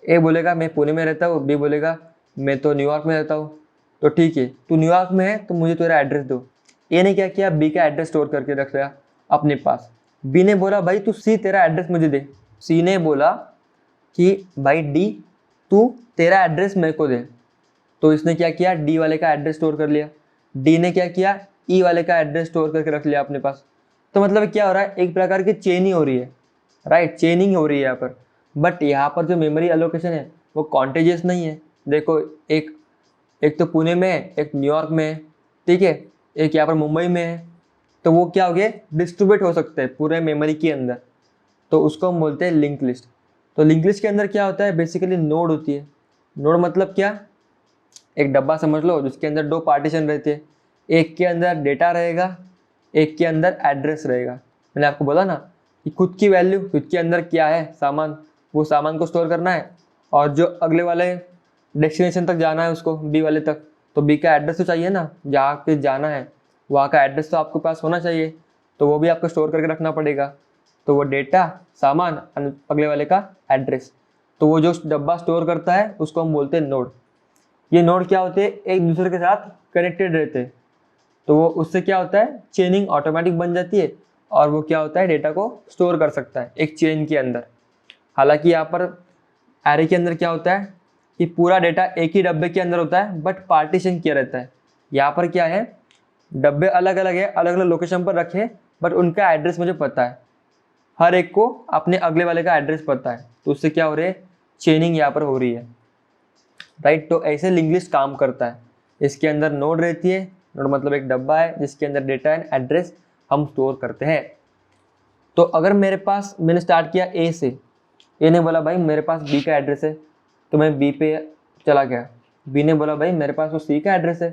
Speaker 1: ए बोलेगा मैं पुणे में रहता हूँ, बी बोलेगा मैं तो न्यूयॉर्क में रहता हूँ। तो ठीक है, तू न्यूयॉर्क में है तो मुझे तेरा एड्रेस दो। ए ने क्या किया, बी का एड्रेस स्टोर करके रख लिया अपने पास। बी ने बोला भाई तू सी तेरा एड्रेस मुझे दे। सी ने बोला कि भाई डी तू तेरा एड्रेस मेरे को दे। तो इसने क्या किया, डी वाले का एड्रेस स्टोर कर लिया। डी ने क्या किया, ई वाले का एड्रेस स्टोर करके रख लिया अपने पास। तो मतलब क्या हो रहा है, एक प्रकार की चेनिंग हो रही है, राइट, चेनिंग हो रही है यहाँ पर। बट यहाँ पर जो मेमोरी एलोकेशन है वो कॉन्टेजियस नहीं है। देखो एक तो पुणे में है, एक न्यूयॉर्क में है, ठीक है, एक यहाँ पर मुंबई में है। तो वो क्या हो गया, डिस्ट्रीब्यूट हो सकते हैं पूरे मेमोरी के अंदर। तो उसको हम बोलते हैं लिंक लिस्ट। तो लिंक लिस्ट के अंदर क्या होता है, बेसिकली नोड होती है। नोड मतलब क्या, एक डब्बा समझ लो जिसके अंदर 2 पार्टीशन रहते हैं, एक के अंदर डेटा रहेगा, एक के अंदर एड्रेस रहेगा। मैंने आपको बोला ना कि खुद की वैल्यू, खुद के अंदर क्या है सामान, वो सामान को स्टोर करना है, और जो अगले वाले डेस्टिनेशन तक जाना है उसको बी वाले तक, तो बी का एड्रेस तो चाहिए ना, जहाँ पे जाना है वहाँ का एड्रेस तो आपके पास होना चाहिए, तो वो भी आपको स्टोर करके रखना पड़ेगा। तो वो डेटा, सामान, अगले वाले का एड्रेस, तो वो जो डब्बा स्टोर करता है उसको हम बोलते हैं नोड। ये नोड क्या होते हैं, एक दूसरे के साथ कनेक्टेड रहते हैं। तो वो उससे क्या होता है, चेनिंग ऑटोमेटिक बन जाती है, और वो क्या होता है, डेटा को स्टोर कर सकता है एक चेन के अंदर। हालांकि यहाँ पर एरे के अंदर क्या होता है कि पूरा डेटा एक ही डब्बे के अंदर होता है, बट पार्टीशन किया रहता है। यहाँ पर क्या है, डब्बे अलग अलग है, अलग अलग लोकेशन पर रखे, बट उनका एड्रेस मुझे पता है, हर एक को अपने अगले वाले का एड्रेस पता है। तो उससे क्या हो रही है, चेनिंग यहाँ पर हो रही है, राइट। तो ऐसे लिंक लिस्ट काम करता है। इसके अंदर नोड रहती है, नोड मतलब एक डब्बा है जिसके अंदर डेटा एंड एड्रेस हम स्टोर करते हैं। तो अगर मेरे पास, मैंने स्टार्ट किया ए से, ए ने बोला भाई मेरे पास बी का एड्रेस है, तो मैं बी पे चला गया। बी ने बोला भाई मेरे पास तो सी का एड्रेस है,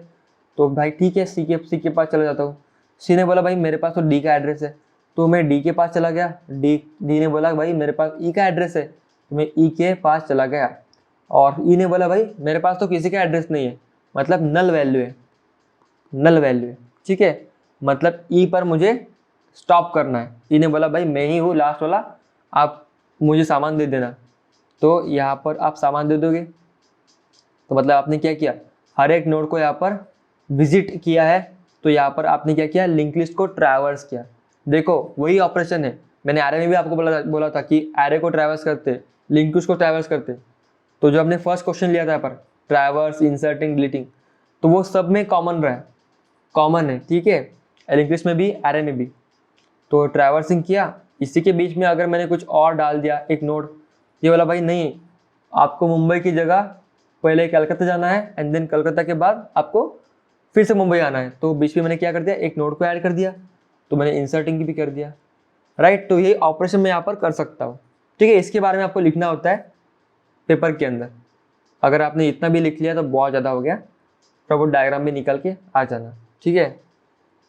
Speaker 1: तो भाई ठीक है सी के पास चला जाता हूँ। सी ने बोला भाई मेरे पास तो डी का एड्रेस है, तो मैं डी के पास चला गया। डी ने बोला भाई मेरे पास ई का एड्रेस है, तो मैं ई के पास चला गया। और ई ने बोला भाई मेरे पास तो किसी का एड्रेस नहीं है, मतलब नल वैल्यू है, नल वैल्यू है, ठीक है, मतलब ई पर मुझे स्टॉप करना है। ई ने बोला भाई मैं ही हूँ लास्ट वाला, आप मुझे सामान दे देना। तो यहाँ पर आप सामान दे दोगे, तो मतलब आपने क्या किया, हर एक नोड को यहाँ पर विजिट किया है, तो यहाँ पर आपने क्या किया, लिंक लिस्ट को ट्रैवर्स किया। देखो वही ऑपरेशन है, मैंने एरे में भी आपको बोला था कि एरे को ट्रैवर्स करते, लिंक लिस्ट को ट्रैवर्स करते। तो जो हमने फर्स्ट क्वेश्चन लिया था यहाँ पर, ट्रैवर्स, इंसर्टिंग, डिलीटिंग, तो वो सब में कॉमन है, ठीक है, लिंक लिस्ट में भी एरे में भी। तो ट्रैवर्सिंग किया, इसी के बीच में अगर मैंने कुछ और डाल दिया, एक नोड, ये वाला भाई नहीं, आपको मुंबई की जगह पहले कलकत्ता जाना है एंड देन कलकत्ता के बाद आपको फिर से मुंबई आना है, तो बीच में मैंने क्या कर दिया, एक नोड को ऐड कर दिया, तो मैंने इंसर्टिंग भी कर दिया, राइट। तो ये ऑपरेशन मैं यहाँ पर कर सकता हूँ, ठीक है। इसके बारे में आपको लिखना होता है पेपर के अंदर। अगर आपने इतना भी लिख लिया तो बहुत ज़्यादा हो गया, तो वो डायग्राम भी निकल के आ जाना, ठीक है।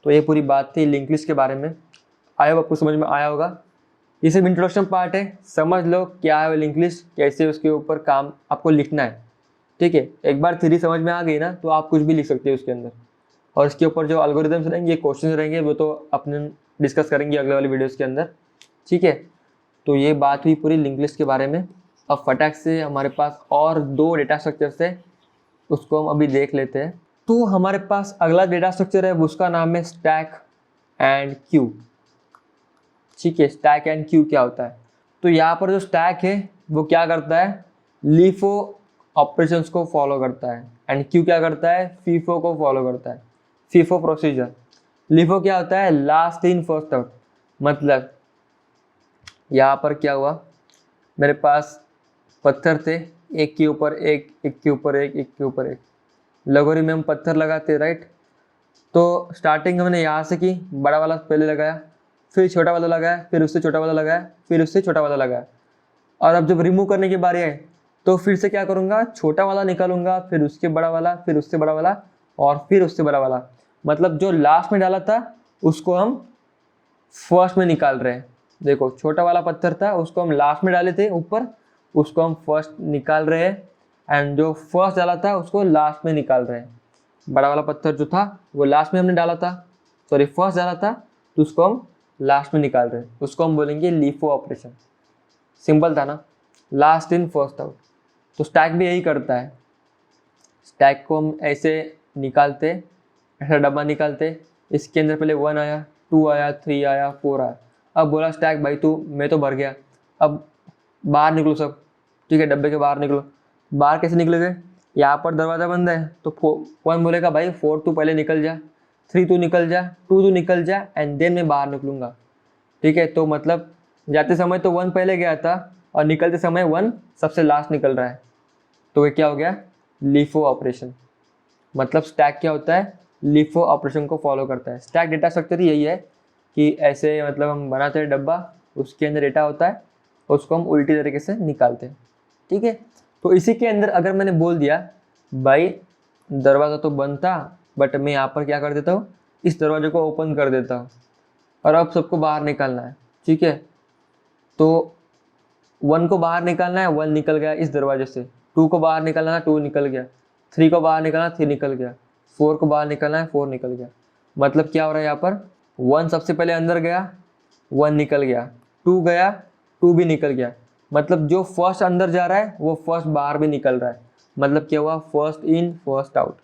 Speaker 1: तो ये पूरी बात थी लिंक लिस्ट के बारे में, आई होप आपको समझ में आया होगा। ये सब इंट्रोडक्शन पार्ट है, समझ लो क्या है लिंक लिस्ट, कैसे उसके ऊपर काम आपको लिखना है, ठीक है। एक बार थ्योरी समझ में आ गई ना, तो आप कुछ भी लिख सकते हो उसके अंदर। और इसके ऊपर जो एल्गोरिथम्स रहेंगे, क्वेश्चन रहेंगे, वो तो अपने डिस्कस करेंगे अगले वाली वीडियोस के अंदर, ठीक है। तो ये बात हुई पूरी लिंक लिस्ट के बारे में। अब फटाक से हमारे पास और 2 डेटा स्ट्रक्चर्स है, उसको हम अभी देख लेते हैं। तो हमारे पास अगला डेटा स्ट्रक्चर है, उसका नाम है स्टैक एंड क्यू, ठीक है। स्टैक एंड क्यू क्या होता है, तो यहाँ पर जो स्टैक है वो क्या करता है, लीफो ऑपरेशंस को फॉलो करता है, एंड क्यू क्या करता है, फीफो को फॉलो करता है, फीफो प्रोसीजर। लीफो क्या होता है, लास्ट इन फर्स्ट आउट। मतलब यहाँ पर क्या हुआ, मेरे पास पत्थर थे, एक के ऊपर एक, एक के ऊपर एक, एक के ऊपर एक, लगोरी में हम पत्थर लगाते, राइट। तो स्टार्टिंग हमने यहाँ से की, बड़ा वाला पहले लगाया, फिर छोटा वाला लगाया, फिर उससे छोटा वाला लगाया, फिर उससे छोटा वाला लगाया। और अब जब रिमूव करने की बारी आए, तो फिर से क्या करूँगा, छोटा वाला निकालूंगा, फिर उसके बड़ा वाला, फिर उससे बड़ा वाला, और फिर उससे बड़ा वाला। मतलब जो लास्ट में डाला था उसको हम फर्स्ट में निकाल रहे हैं। देखो छोटा वाला पत्थर था, उसको हम लास्ट में डाले थे ऊपर, उसको हम फर्स्ट निकाल रहे हैं, एंड जो फर्स्ट डाला था उसको लास्ट में निकाल रहे हैं। बड़ा वाला पत्थर जो था वो लास्ट में हमने डाला था, सॉरी फर्स्ट डाला था, तो उसको हम लास्ट में निकाल रहे हैं, उसको हम बोलेंगे लीफो ऑपरेशन। सिंपल था ना, लास्ट इन फर्स्ट आउट। तो स्टैक भी यही करता है, स्टैक को हम ऐसे निकालते, ऐसा डब्बा निकालते, इसके अंदर पहले 1 आया, 2 आया, 3 आया, 4 आया। अब बोला स्टैक भाई तू, मैं तो भर गया, अब बाहर निकलो सब, ठीक है, डब्बे के बाहर निकलो। बाहर कैसे निकलोगे, यहाँ पर दरवाज़ा बंद है, तो 1 बोलेगा भाई 4 तू पहले निकल जा, 3 तू निकल जा, 2 तू निकल जा, एंड देन मैं बाहर निकलूँगा, ठीक है। तो मतलब जाते समय तो 1 पहले गया था, और निकलते समय 1 सबसे लास्ट निकल रहा है, तो ये क्या हो गया, लीफो ऑपरेशन। मतलब स्टैक क्या होता है, लीफो ऑपरेशन को फॉलो करता है। स्टैक डेटा स्ट्रक्चर यही है कि ऐसे मतलब हम बनाते हैं डब्बा, उसके अंदर डेटा होता है, उसको हम उल्टी तरीके से निकालते हैं, ठीक है। तो इसी के अंदर अगर मैंने बोल दिया भाई दरवाज़ा तो बंद था, बट मैं यहाँ पर क्या कर देता हूँ, इस दरवाजे को ओपन कर देता हूँ, और अब सबको बाहर निकालना है, ठीक है। तो 1 को बाहर निकालना है, 1 निकल गया इस दरवाजे से, 2 को बाहर निकालना है, 2 निकल गया, 3 को बाहर निकालना है, 3 निकल गया, 4 को बाहर निकालना है, 4 निकल गया। मतलब क्या हो रहा है यहाँ पर, 1 सबसे पहले अंदर गया, 1 निकल गया, 2 गया, 2 भी निकल गया। मतलब जो फर्स्ट अंदर जा रहा है वो फर्स्ट बाहर भी निकल रहा है। मतलब क्या हुआ, first in first out,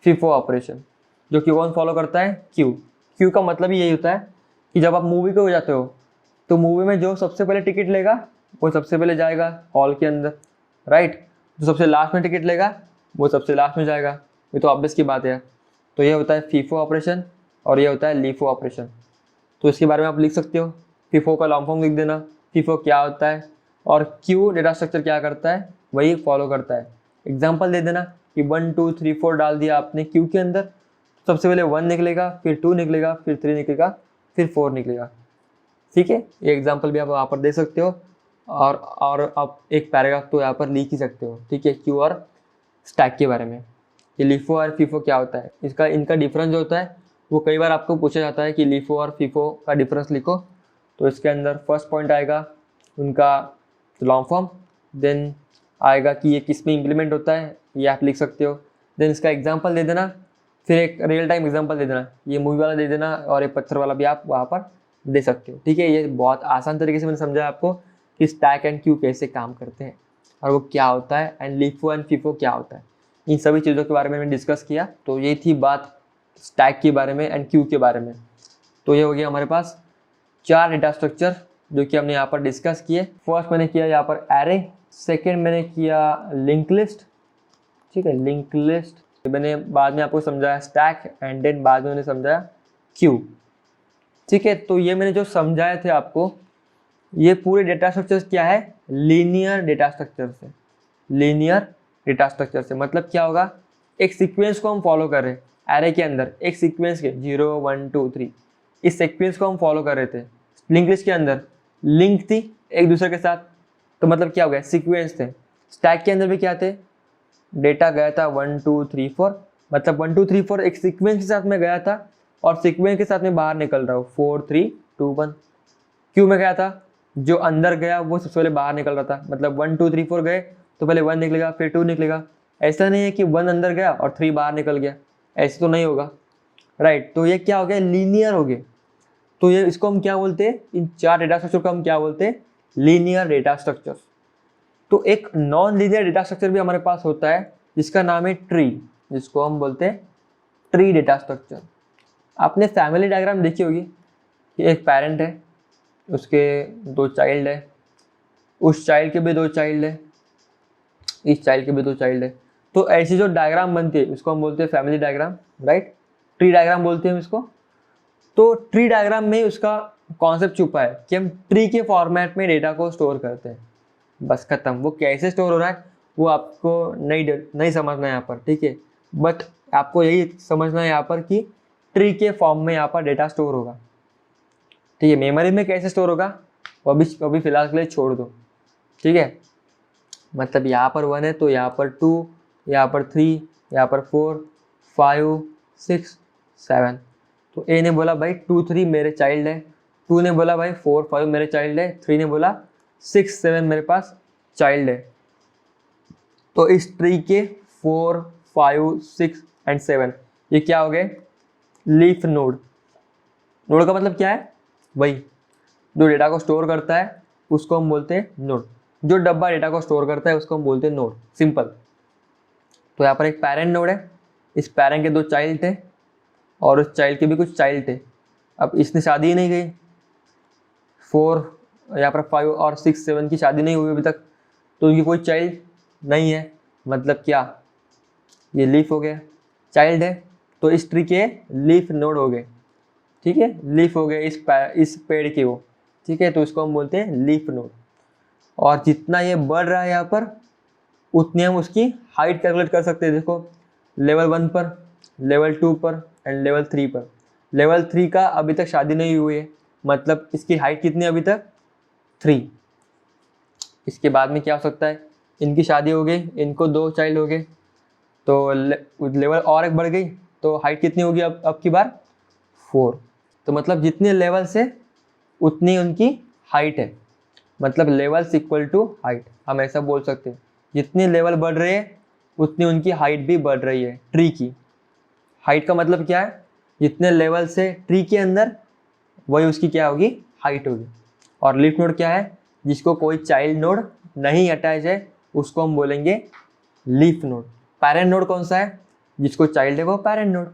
Speaker 1: FIFO operation, जो कि कौन फॉलो करता है, क्यू। क्यू का मतलब ही यही होता है कि जब आप मूवी को जाते हो, तो मूवी में जो सबसे पहले टिकट लेगा वो सबसे पहले जाएगा हॉल के अंदर, राइट। जो सबसे लास्ट में टिकट लेगा वो सबसे लास्ट में जाएगा, ये तो ऑब्वियस की बात है। तो ये होता है फीफो ऑपरेशन, और ये होता है लीफो ऑपरेशन। तो इसके बारे में आप लिख सकते हो, फीफो का लॉन्ग फॉर्म लिख देना, फीफो क्या होता है, और क्यू डेटा स्ट्रक्चर क्या करता है वही फॉलो करता है। एग्जाम्पल दे देना कि 1 2 3 4 डाल दिया आपने क्यू के अंदर, सबसे पहले 1 निकलेगा, फिर 2 निकलेगा, फिर 3 निकलेगा, फिर 4 निकलेगा, ठीक है। ये एग्जाम्पल भी आप वहाँ पर दे सकते हो, और आप एक पैराग्राफ तो यहाँ पर लिख ही सकते हो, ठीक है, क्यू और स्टैक के बारे में। ये लीफो और फीफो क्या होता है, इनका डिफरेंस जो होता है वो कई बार आपको पूछा जाता है कि लीफो और फीफो का डिफरेंस लिखो। तो इसके अंदर फर्स्ट पॉइंट आएगा उनका लॉन्ग फॉर्म, देन आएगा कि ये किस में इम्प्लीमेंट होता है, ये आप लिख सकते हो। देन इसका एग्जांपल दे देना, फिर एक रियल टाइम एग्जांपल दे देना, ये मूवी वाला दे देना, और एक पत्थर वाला भी आप वहाँ पर दे सकते हो, ठीक है। ये बहुत आसान तरीके से मैंने समझाया आपको कि स्टैक एंड क्यू कैसे काम करते हैं और वो क्या होता है, एंड लीफो एंड फीफो क्या होता है। इन सभी चीज़ों के बारे में मैंने डिस्कस किया। तो ये थी बात स्टैक के बारे में एंड क्यू के बारे में। तो ये हो गया हमारे पास 4 डेटा स्ट्रक्चर जो कि हमने यहाँ पर डिस्कस किए। फर्स्ट मैंने किया यहाँ पर एरे, सेकेंड मैंने किया लिंक लिस्ट, ठीक है, लिंक लिस्ट मैंने बाद में आपको समझाया स्टैक, एंड देन बाद में मैंने समझाया क्यू, ठीक है। तो ये मैंने जो समझाए थे आपको, ये पूरे डेटा स्ट्रक्चर क्या है, लीनियर डेटा स्ट्रक्चर से। लीनियर डेटा स्ट्रक्चर से मतलब क्या होगा, एक सीक्वेंस को हम फॉलो कर रहे हैं एरे के अंदर, एक सीक्वेंस के 0 1 2 3 इस सीक्वेंस को हम फॉलो कर रहे थे। लिंक लिस्ट के अंदर लिंक थी एक दूसरे के साथ, तो मतलब क्या हो गया, सीक्वेंस थे। स्टैक के अंदर भी क्या थे, डेटा गया था 1 2 3 4, मतलब 1 2 3 4 एक सीक्वेंस के साथ में गया था और सीक्वेंस के साथ में बाहर निकल रहा हूँ 4 3 2 1। क्यू में गया था, जो अंदर गया वो सबसे पहले बाहर निकल रहा था, मतलब 1 2 3 4 गए तो पहले 1 निकलेगा फिर 2 निकलेगा। ऐसा नहीं है कि 1 अंदर गया और 3 बाहर निकल गया, ऐसे तो नहीं होगा, राइट। तो ये क्या हो गया, लीनियर हो गए। तो ये इसको हम क्या बोलते हैं, इन 4 डेटा स्ट्रक्चर को हम क्या बोलते हैं, लीनियर डेटा स्ट्रक्चर। तो एक नॉन लीनियर डेटा स्ट्रक्चर भी हमारे पास होता है जिसका नाम है ट्री, जिसको हम बोलते हैं ट्री डेटा स्ट्रक्चर। आपने फैमिली डायग्राम देखी होगी कि एक पेरेंट है, उसके 2 चाइल्ड है, उस चाइल्ड के भी 2 चाइल्ड है, इस चाइल्ड के भी 2 चाइल्ड है। तो ऐसी जो डायग्राम बनती है उसको हम बोलते हैं family diagram, right. Tree diagram बोलते हैं हम इसको। तो ट्री डायग्राम में उसका कॉन्सेप्ट छुपा है कि हम ट्री के फॉर्मेट में डेटा को स्टोर करते हैं, बस खत्म। वो कैसे स्टोर हो रहा है वो आपको नहीं समझना है यहाँ पर, ठीक है। बट आपको यही समझना है यहाँ पर कि ट्री के फॉर्म में यहाँ पर डेटा स्टोर होगा, ठीक है। मेमोरी में कैसे स्टोर होगा वो अभी फिलहाल के लिए छोड़ दो, ठीक है। मतलब यहाँ पर 1 है तो यहाँ पर 2, यहाँ पर 3, यहाँ पर 4 5 6 7। तो ए ने बोला भाई 2 3 मेरे चाइल्ड है, 2 ने बोला भाई 4 5 मेरे चाइल्ड है, 3 ने बोला 6 7 मेरे पास चाइल्ड है। तो इस ट्री के 4 5 6 एंड 7 ये क्या हो गए, लीफ नोड। नोड का मतलब क्या है, वही जो डेटा को स्टोर करता है उसको हम बोलते हैं नोड। जो डब्बा डेटा को स्टोर करता है उसको हम बोलते हैं नोड, सिंपल। तो यहाँ पर एक पेरेंट नोड है, इस पेरेंट के 2 चाइल्ड थे और उस चाइल्ड के भी कुछ चाइल्ड थे। अब इसने शादी ही नहीं की, 4 यहाँ पर 5 और 6 7 की शादी नहीं हुई अभी तक, तो उनकी कोई चाइल्ड नहीं है। मतलब क्या, ये लीफ हो गया, चाइल्ड है तो इस ट्री के लीफ नोड हो गए, ठीक है। लीफ हो गए इस पेड़ के वो, ठीक है। तो इसको हम बोलते हैं लीफ नोड। और जितना ये बढ़ रहा है यहाँ पर उतनी हम उसकी हाइट कैलकुलेट कर सकते हैं। देखो लेवल 1 पर, लेवल 2 पर एंड लेवल 3 पर। लेवल 3 का अभी तक शादी नहीं हुई है, मतलब इसकी हाइट कितनी अभी तक, 3। इसके बाद में क्या हो सकता है, इनकी शादी हो गई, इनको 2 चाइल्ड हो गए, तो लेवल और एक बढ़ गई, तो हाइट कितनी होगी अब की बार, 4। तो मतलब जितने लेवल से उतनी उनकी हाइट है, मतलब लेवल्स इक्वल टू हाइट, हम ऐसा बोल सकते हैं। जितने लेवल बढ़ रहे हैं उतनी उनकी हाइट भी बढ़ रही है। ट्री की हाइट का मतलब क्या है, जितने लेवल से ट्री के अंदर वही उसकी क्या होगी, हाइट होगी। और लीफ नोड क्या है, जिसको कोई चाइल्ड नोड नहीं अटैच है उसको हम बोलेंगे लीफ नोड। पेरेंट नोड कौन सा है, जिसको चाइल्ड है वो पेरेंट नोड,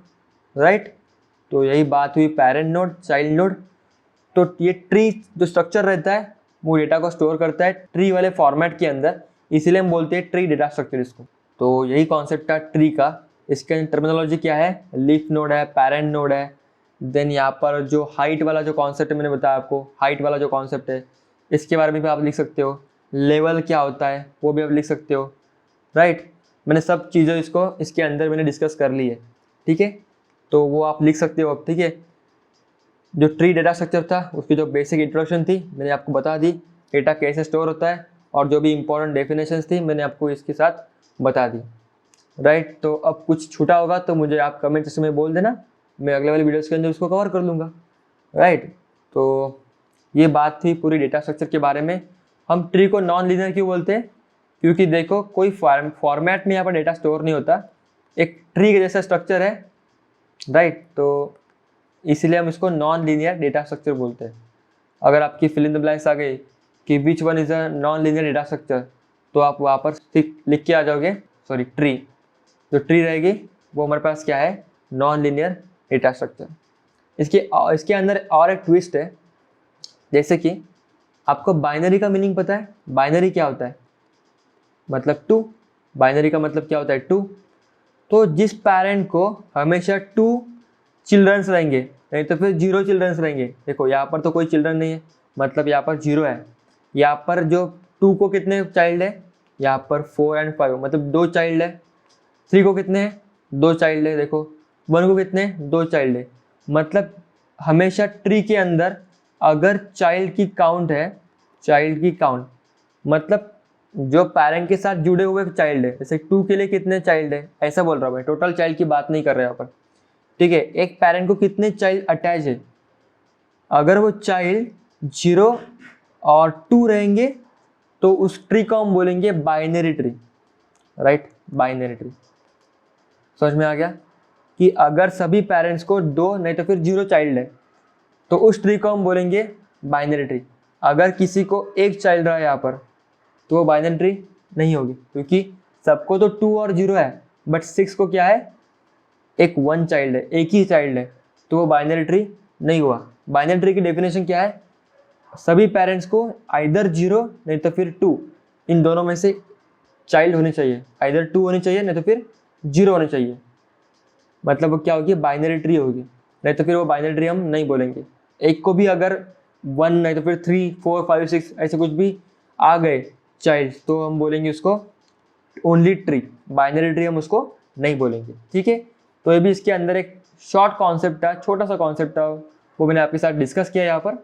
Speaker 1: राइट। तो यही बात हुई पेरेंट नोड चाइल्ड नोड। तो ये ट्री जो स्ट्रक्चर रहता है वो डेटा को स्टोर करता है ट्री वाले फॉर्मेट के अंदर, इसीलिए हम बोलते हैं ट्री डेटा स्ट्रक्चर इसको। तो यही कॉन्सेप्ट था ट्री का। इसके टर्मिनोलॉजी क्या है, लीफ नोड है, पेरेंट नोड है। देन यहाँ पर जो हाइट वाला जो कॉन्सेप्ट मैंने बताया आपको, हाइट वाला जो कॉन्सेप्ट है इसके बारे में भी आप लिख सकते हो। लेवल क्या होता है वो भी आप लिख सकते हो, राइट। मैंने सब चीज़ें इसके अंदर मैंने डिस्कस कर ली है, ठीक है। तो वो आप लिख सकते हो अब, ठीक है। जो ट्री डेटा स्ट्रक्चर था उसकी जो बेसिक इंट्रोडक्शन थी मैंने आपको बता दी, डेटा कैसे स्टोर होता है, और जो भी इंपॉर्टेंट डेफिनेशंस थी मैंने आपको इसके साथ बता दी, राइट। तो अब कुछ छूटा होगा तो मुझे आप कमेंट सेक्शन में बोल देना, मैं अगले वाले वीडियोस के अंदर उसको कवर कर लूँगा, राइट। तो ये बात थी पूरी डेटा स्ट्रक्चर के बारे में। हम ट्री को नॉन लीनियर क्यों बोलते हैं, क्योंकि देखो कोई फॉर्मेट में यहाँ पर डेटा स्टोर नहीं होता, एक ट्री के जैसा स्ट्रक्चर है, राइट। तो इसीलिए हम इसको नॉन लीनियर डेटा स्ट्रक्चर बोलते हैं। अगर आपकी फिल इन द ब्लैंक्स आ गई कि which one is a non linear data structure, तो आप वहाँ पर लिख के आ जाओगे, सॉरी ट्री, जो ट्री रहेगी वो हमारे पास क्या है, नॉन लीनियर डेटा स्ट्रक्चर। इसके अंदर और एक ट्विस्ट है, जैसे कि आपको बाइनरी का मीनिंग पता है? बाइनरी क्या होता है? मतलब 2। बाइनरी का मतलब क्या होता है? 2। तो जिस पेरेंट को हमेशा 2 चिल्ड्रंस रहेंगे, नहीं तो फिर 0 चिल्ड्रंस रहेंगे। देखो यहाँ पर तो कोई चिल्ड्रन नहीं है, मतलब यहाँ पर 0 है। यहाँ पर जो 2 को कितने चाइल्ड है? यहाँ पर 4 और 5, मतलब 2 चाइल्ड है। 3 को कितने हैं? 2 चाइल्ड है। देखो 1 को कितने? 2 चाइल्ड है। मतलब हमेशा ट्री के अंदर अगर चाइल्ड की काउंट है, चाइल्ड की काउंट मतलब जो पेरेंट के साथ जुड़े हुए चाइल्ड है, जैसे 2 के लिए कितने चाइल्ड है, ऐसा बोल रहा हूँ मैं, टोटल चाइल्ड की बात नहीं कर रहे यहाँ पर, ठीक है। एक पेरेंट को कितने चाइल्ड अटैच है, अगर वो चाइल्ड 0 और 2 रहेंगे तो उस ट्री को हम बोलेंगे binary tree, right, binary tree. समझ में आ गया कि अगर सभी पेरेंट्स को 2 नहीं तो फिर 0 चाइल्ड है तो उस ट्री को हम बोलेंगे बाइनरी ट्री। अगर किसी को एक चाइल्ड रहा है यहाँ पर तो वो बाइनरी ट्री नहीं होगी, क्योंकि सबको तो 2 और 0 है, बट 6 को क्या है, एक 1 चाइल्ड है, एक ही चाइल्ड है, तो वो बाइनरी ट्री नहीं हुआ। बाइनरी ट्री की डेफिनेशन क्या है? सभी पेरेंट्स को आइदर 0 नहीं तो फिर 2, इन दोनों में से चाइल्ड होने चाहिए, आइदर 2 होनी चाहिए नहीं तो फिर 0 होने चाहिए, मतलब वो क्या होगी, बाइनरी ट्री होगी। नहीं तो फिर वो बाइनरी ट्री हम नहीं बोलेंगे। एक को भी अगर 1 नहीं तो फिर 3, 4, 5, 6 ऐसे कुछ भी आ गए चाइल्ड तो हम बोलेंगे उसको ओनली ट्री, बाइनरी ट्री हम उसको नहीं बोलेंगे, ठीक है। तो ये भी इसके अंदर एक शॉर्ट कॉन्सेप्ट था, छोटा सा कॉन्सेप्ट था, वो मैंने आपके साथ डिस्कस किया यहाँ पर,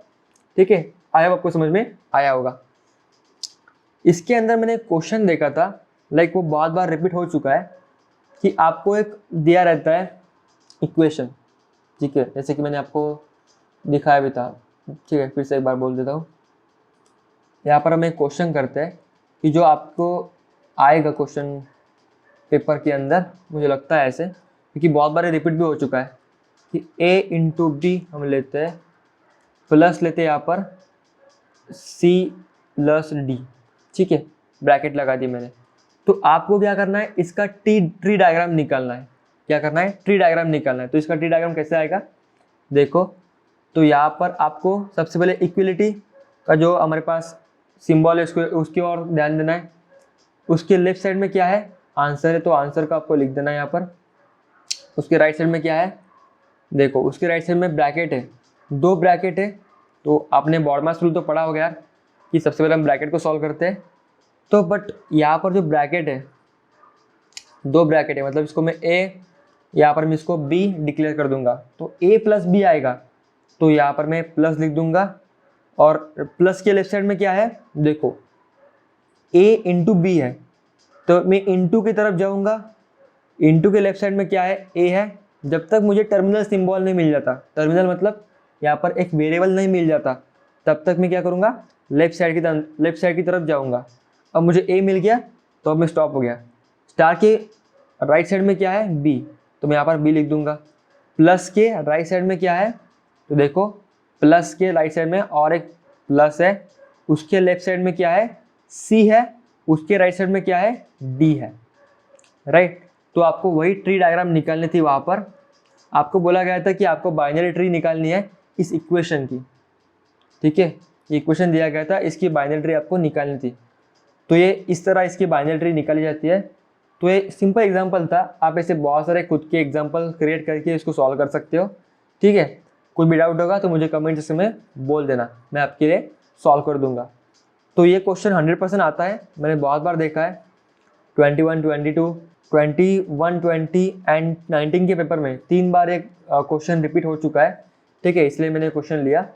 Speaker 1: ठीक है। आई होप आपको समझ में आया होगा। इसके अंदर मैंने क्वेश्चन देखा था, लाइक वो बहुत बार रिपीट हो चुका है, कि आपको एक दिया रहता है इक्वेशन, ठीक है, जैसे कि मैंने आपको दिखाया भी था, ठीक है, फिर से एक बार बोल देता हूँ। यहाँ पर हम एक क्वेश्चन करते हैं कि जो आपको आएगा क्वेश्चन पेपर के अंदर, मुझे लगता है ऐसे, क्योंकि बहुत बार रिपीट भी हो चुका है, कि a इंटू बी हम लेते हैं, प्लस लेते हैं यहाँ पर c प्लस डी, ठीक है, ब्रैकेट लगा दी मैंने। तो आपको क्या करना है, इसका ट्री डायग्राम निकालना है। क्या करना है? ट्री डायग्राम निकालना है। तो इसका ट्री डायग्राम कैसे आएगा, देखो, तो यहाँ पर आपको सबसे पहले इक्वलिटी का जो हमारे पास सिंबल है उसकी ओर ध्यान देना है। उसके लेफ्ट साइड में क्या है, आंसर है, तो आंसर का आपको लिख देना है यहाँ पर। उसके राइट साइड में क्या है, देखो उसके राइट साइड में ब्रैकेट है, 2 ब्रैकेट है। तो आपने बॉडमास रूल तो पढ़ा होगा यार, कि सबसे पहले हम ब्रैकेट को सॉल्व करते हैं। तो बट यहाँ पर जो ब्रैकेट है, 2 ब्रैकेट है, मतलब इसको मैं a, यहाँ पर मैं इसको b डिक्लेयर कर दूंगा, तो a प्लस बी आएगा, तो यहाँ पर मैं प्लस लिख दूंगा। और प्लस के लेफ्ट साइड में क्या है, देखो a इंटू बी है, तो मैं इंटू की तरफ जाऊंगा। इंटू के लेफ्ट साइड में क्या है, a है। जब तक मुझे टर्मिनल सिंबल नहीं मिल जाता, टर्मिनल मतलब यहाँ पर एक वेरिएबल नहीं मिल जाता, तब तक मैं क्या करूँगा, लेफ्ट साइड की तरफ जाऊँगा। अब मुझे a मिल गया तो अब मैं स्टॉप हो गया। स्टार के राइट साइड में क्या है, b, तो मैं यहाँ पर b लिख दूंगा। प्लस के राइट साइड में क्या है, तो देखो प्लस के राइट साइड में और एक प्लस है, उसके लेफ्ट साइड में क्या है, c है, उसके राइट साइड में क्या है, d है, राइट। तो आपको वही ट्री डायग्राम निकालनी थी। वहाँ पर आपको बोला गया था कि आपको बाइनरी ट्री निकालनी है इस इक्वेशन की, ठीक है, ये इक्वेशन दिया गया था, इसकी बाइनरी ट्री आपको निकालनी थी। तो ये इस तरह इसकी बाइनरी ट्री निकाली जाती है। तो ये सिंपल एग्जांपल था, आप ऐसे बहुत सारे खुद के एग्जांपल क्रिएट करके इसको सॉल्व कर सकते हो, ठीक है। कोई भी डाउट होगा तो मुझे कमेंट सेक्शन में बोल देना, मैं आपके लिए सॉल्व कर दूंगा। तो ये क्वेश्चन 100% आता है, मैंने बहुत बार देखा है, 21, 22, 21, 20 एंड 19 के पेपर में 3 बार एक क्वेश्चन रिपीट हो चुका है, ठीक है, इसलिए मैंने क्वेश्चन लिया।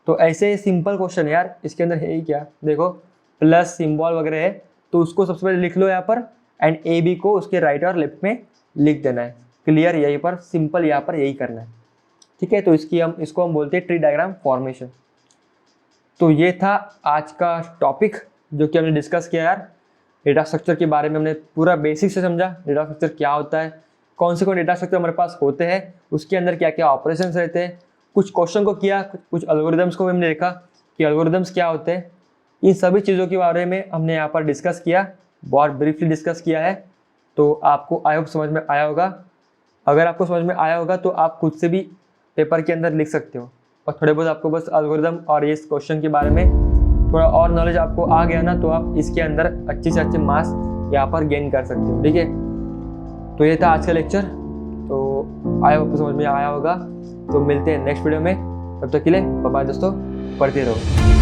Speaker 1: तो ऐसे सिंपल क्वेश्चन है यार, इसके अंदर है ही क्या, देखो प्लस सिंबल वगैरह है, तो उसको सबसे पहले लिख लो यहाँ पर, एंड ए बी को उसके राइट और लेफ्ट में लिख देना है। क्लियर, यहीं पर सिंपल यहाँ पर यही करना है, ठीक है। तो इसको हम बोलते हैं ट्री डायग्राम फॉर्मेशन। तो ये था आज का टॉपिक जो कि हमने डिस्कस किया यार, डेटा स्ट्रक्चर के बारे में हमने पूरा बेसिक से समझा, डेटा स्ट्रक्चर क्या होता है, कौन से डेटा स्ट्रक्चर हमारे पास होते हैं, उसके अंदर क्या क्या ऑपरेशंस रहते हैं, कुछ क्वेश्चन को किया, कुछ एल्गोरिदम्स को भी हमने देखा कि एल्गोरिदम्स क्या होते हैं। इन सभी चीज़ों के बारे में हमने यहाँ पर डिस्कस किया, बहुत ब्रीफली डिस्कस किया है। तो आपको आई होप समझ में आया होगा। अगर आपको समझ में आया होगा तो आप खुद से भी पेपर के अंदर लिख सकते हो, और थोड़े बहुत आपको बस एल्गोरिदम और ये क्वेश्चन के बारे में थोड़ा और नॉलेज आपको आ गया ना, तो आप इसके अंदर अच्छे से अच्छे मार्क्स यहाँ पर गेन कर सकते हो। ठीक है, तो ये था आज का लेक्चर। तो आई होप समझ में आया होगा। तो मिलते हैं नेक्स्ट वीडियो में, तब तक के लिए बाय बाय दोस्तों, पढ़ते रहो।